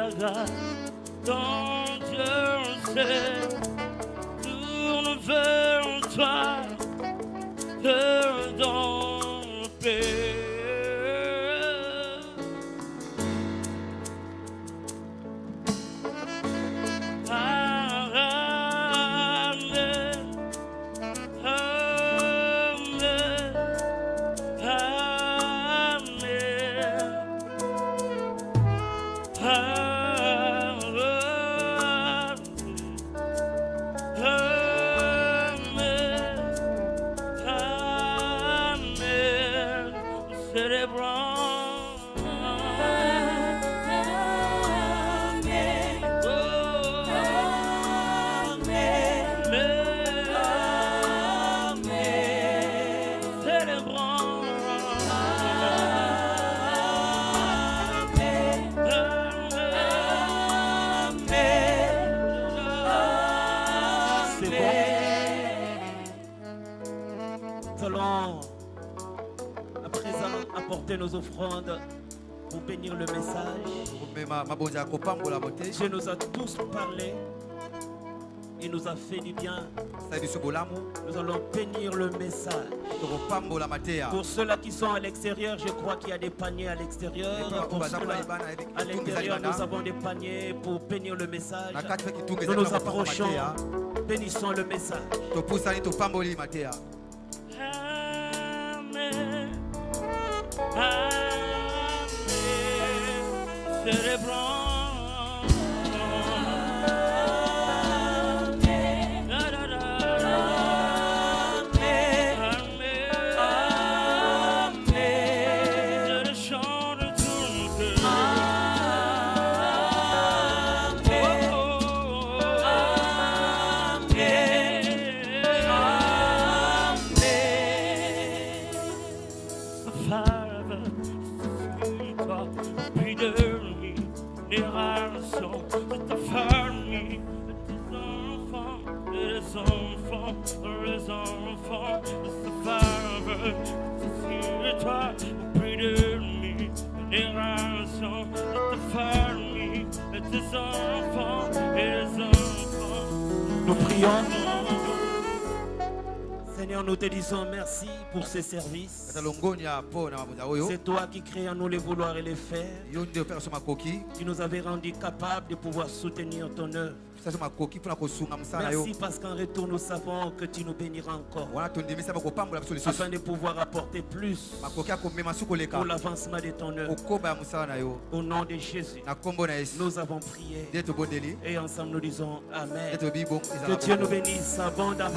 bagarre dont Dieu sait, tourne vers toi, te donne paix. Nos offrandes pour bénir le message. Dieu nous a tous parlé et nous a fait du bien. Nous allons bénir le message. Pour ceux-là qui sont à l'extérieur, je crois qu'il y a des paniers à l'extérieur. Pour ceux-là à l'intérieur, nous avons des paniers pour bénir le message. Nous nous approchons, bénissons le message. Nous prions. Seigneur, nous te disons merci pour ces services. C'est toi qui crées en nous les vouloir et les faire. Tu nous avais rendus capables de pouvoir soutenir ton œuvre. Merci parce qu'en retour nous savons que tu nous béniras encore afin de pouvoir apporter plus pour l'avancement de ton œuvre. Au nom de Jésus, nous avons prié et ensemble nous disons Amen. Que Dieu nous bénisse abondamment.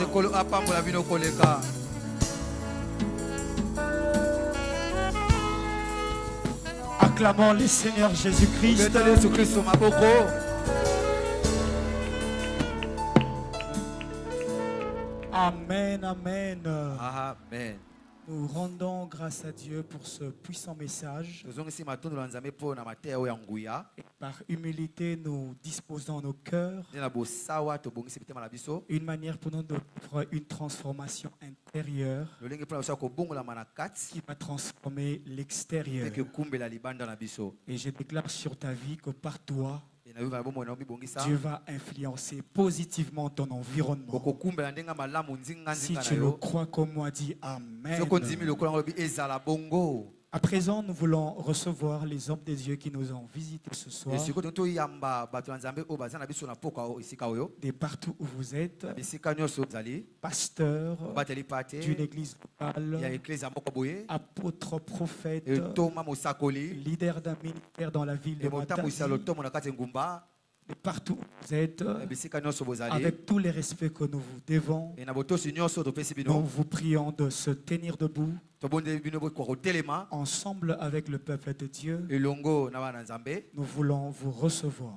Acclamons le Seigneur Jésus-Christ. Amen, amen. Amen. Nous rendons grâce à Dieu pour ce puissant message. Et par humilité, nous disposons nos cœurs. Une manière pour nous de vivre une transformation intérieure qui va transformer l'extérieur. Et je déclare sur ta vie que par toi, Dieu va influencer positivement ton environnement. Si tu le crois comme moi, dis Amen. À présent, nous voulons recevoir les hommes de Dieu qui nous ont visités ce soir. De partout où vous êtes, pasteurs d'une église locale, apôtres, prophètes, leaders d'un ministère dans la ville de Matadi, de partout où vous êtes, avec tous les respects que nous vous devons, nous vous prions de se tenir debout ensemble avec le peuple de Dieu. Nous voulons vous recevoir.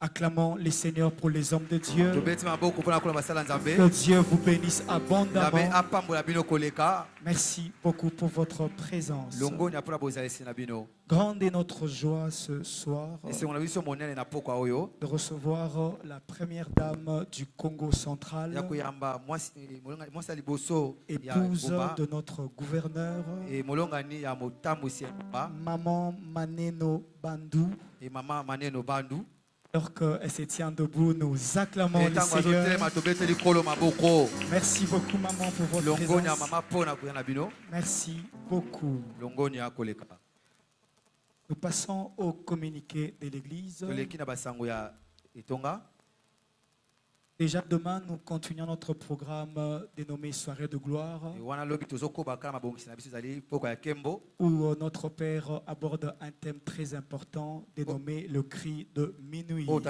Acclamons les seigneurs pour les hommes de Dieu. Que Dieu vous bénisse abondamment. Merci beaucoup pour votre présence. Grande est notre joie ce soir de recevoir la première dame du Congo central, épouse de notre gouverneur, Maman Maneno Bandou. Alors qu'elle se tient debout, nous acclamons le Seigneur. Merci beaucoup, maman, pour votre présence. Merci beaucoup. Nous passons au communiqué de l'Église. Déjà demain, nous continuons notre programme dénommé Soirée de gloire, où notre Père aborde un thème très important dénommé le cri de minuit. Donc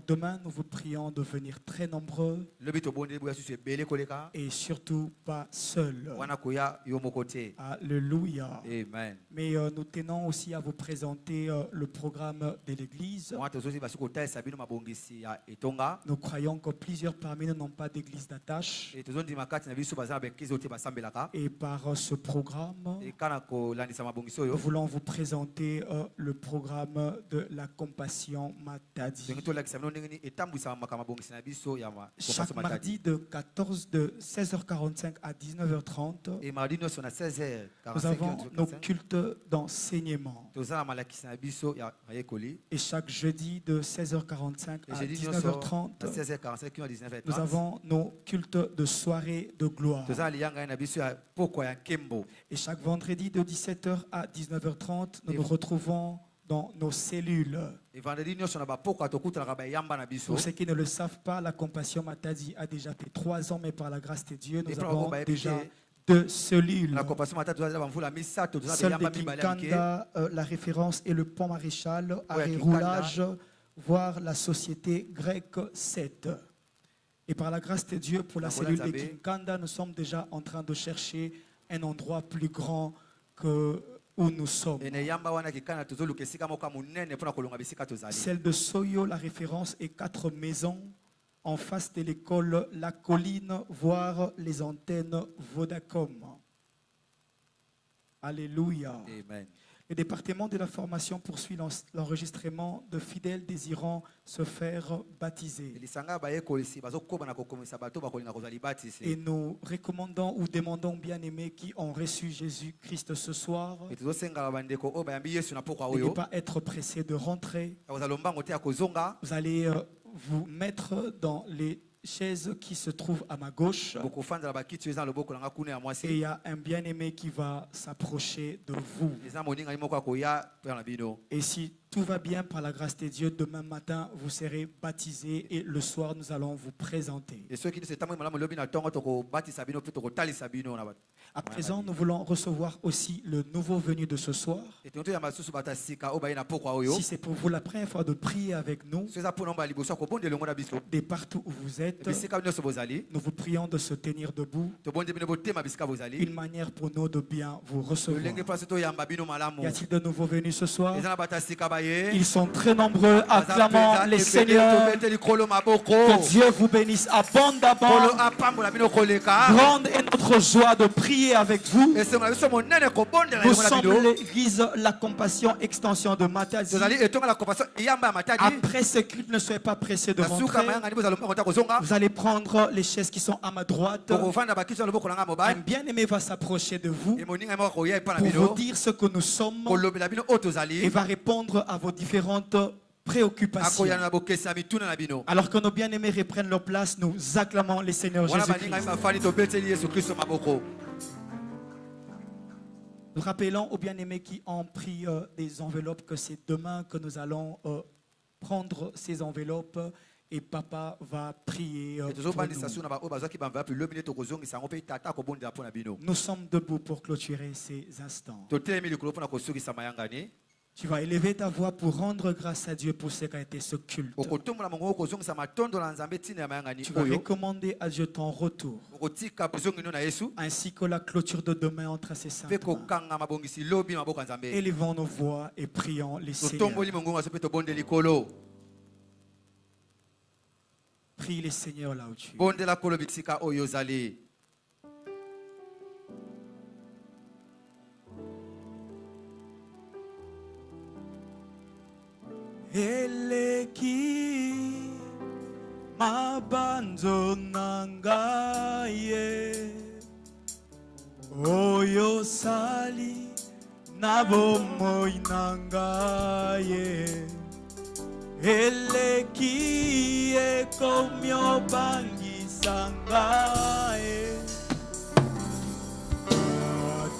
demain, nous vous prions de venir très nombreux et surtout pas seuls. Alléluia. Amen. Mais nous tenons aussi à vous présenter le programme de l'Église. Nous croyons que plusieurs parmi nous n'ont pas d'église d'attache. Et par ce programme, nous voulons vous présenter le programme de la compassion Matadi. Chaque mardi de 16h45 à 19h30, nous avons nos cultes d'enseignement. Et chaque jeudi de 16h45 à 19h30, nous avons nos cultes de soirée de gloire. Et chaque vendredi de 17h à 19h30, nous nous retrouvons dans nos cellules. Pour ceux qui ne le savent pas, la Compassion Matadi a déjà fait 3 ans, mais par la grâce de Dieu, nous avons déjà 2 cellules. Celle de Kinkanda, la référence est le pont Maréchal, arrêt roulage, voire la société grecque 7. Et par la grâce de Dieu, pour la cellule de Kinkanda, nous sommes déjà en train de chercher un endroit plus grand que où nous sommes. Celle de Soyo, la référence est 4 maisons en face de l'école La Colline, voire les antennes Vodacom. Alléluia. Amen. Le département de la formation poursuit l'enregistrement de fidèles désirant se faire baptiser. Et nous recommandons ou demandons bien-aimés qui ont reçu Jésus-Christ ce soir de ne pas être pressés de rentrer. Vous allez vous mettre dans les chaises qui se trouvent à ma gauche. Et il y a un bien-aimé qui va s'approcher de vous. Et si tout va bien par la grâce de Dieu, demain matin, vous serez baptisés et le soir, nous allons vous présenter. À présent, nous voulons recevoir aussi le nouveau venu de ce soir. Si c'est pour vous la première fois de prier avec nous, de partout où vous êtes, nous vous prions de se tenir debout. Une manière pour nous de bien vous recevoir. Y a-t-il de nouveaux venus ce soir? Ils sont très nombreux. Acclamons les seigneurs. Que Dieu vous bénisse abondamment. Grande est notre joie de prier avec vous. Nous sommes l'église La Compassion Extension de Matadi. Après ce culte, ne soyez pas pressés de rentrer. Vous allez prendre les chaises qui sont à ma droite. Un bien-aimé va s'approcher de vous pour vous dire ce que nous sommes et va répondre à vos différentes préoccupations. Alors que nos bien-aimés reprennent leur place, nous acclamons les Seigneurs Jésus-Christ. Nous rappelons aux bien-aimés qui ont pris des enveloppes que c'est demain que nous allons prendre ces enveloppes et papa va prier pour nous. Nous sommes debout pour clôturer ces instants. Tu vas élever ta voix pour rendre grâce à Dieu pour ce qu'a été ce culte. Tu vas recommander à Dieu ton retour, ainsi que la clôture de demain entre ses saintes mains. Élevons nos voix et prions les Seigneurs. Prie les Seigneurs là où tu es. Eleki mabanzo nangaye oyo sali nabo nangaye eleki ekomyo bangi sangaye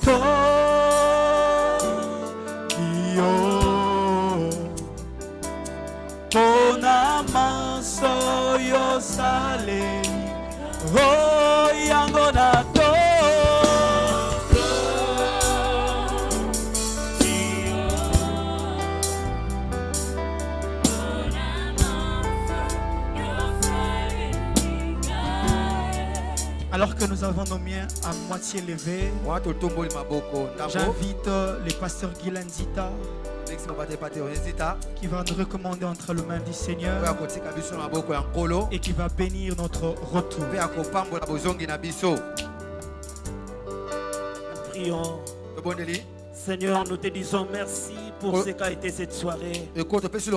to yo Kona manso yo sale oh yango na to Alors que nous avons nos mains à moitié levées, j'invite les pasteurs Gilandita qui va nous recommander entre les mains du Seigneur et qui va bénir notre retour. Prions. Seigneur, nous te disons merci pour ce qu'a été cette soirée. Merci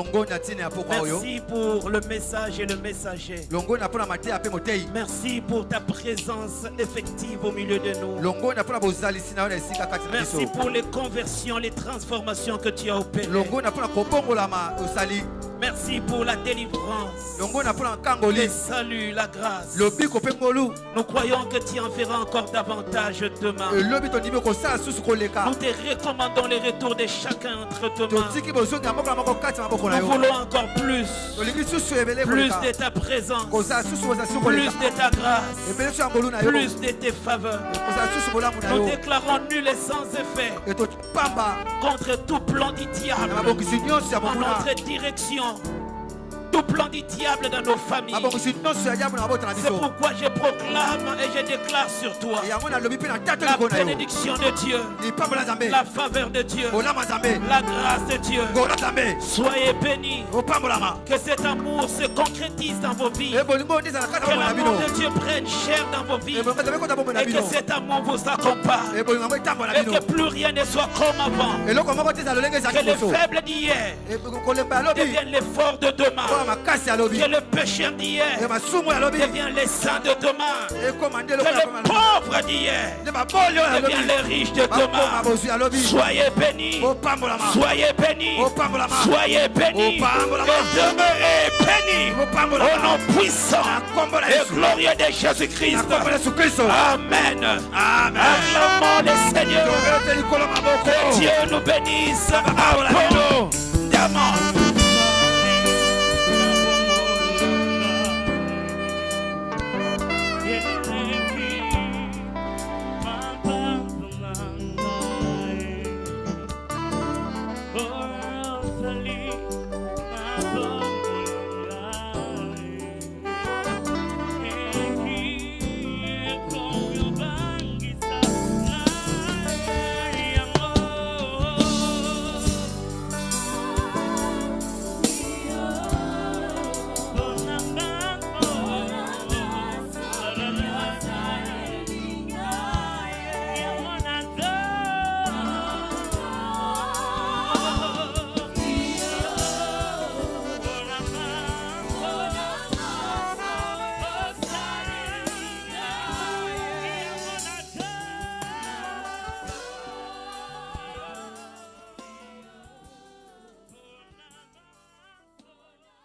pour le message et le messager. Merci pour ta présence effective au milieu de nous. Merci pour les conversions, les transformations que tu as opérées. Merci pour la délivrance, le salut, la grâce. Nous croyons que tu en feras encore davantage demain. Nous te recommandons le retour de chacun entre tes mains. Nous voulons encore plus de ta présence, plus de ta grâce, plus de tes faveurs. Nous déclarons nul et sans effet contre tout plan du diable en notre direction. Tout plan du diable dans nos familles. C'est pourquoi je proclame et je déclare sur toi la bénédiction de Dieu, la faveur de Dieu, la grâce de Dieu. Soyez bénis. Que cet amour se concrétise dans vos vies. Que l'amour de Dieu prenne chair dans vos vies. Et que cet amour vous accompagne. Et que plus rien ne soit comme avant. Que les faibles d'hier deviennent les forts de demain. Que le pécheur d'hier devient les saints de demain. Que les pauvres d'hier deviennent les riches de demain. Soyez bénis. Soyez bénis. Soyez bénis. Et demeurez bénis. Au nom puissant et glorieux de Jésus-Christ. Amen. Acclamons le Seigneur. Que Dieu nous bénisse. Apollo, diamant.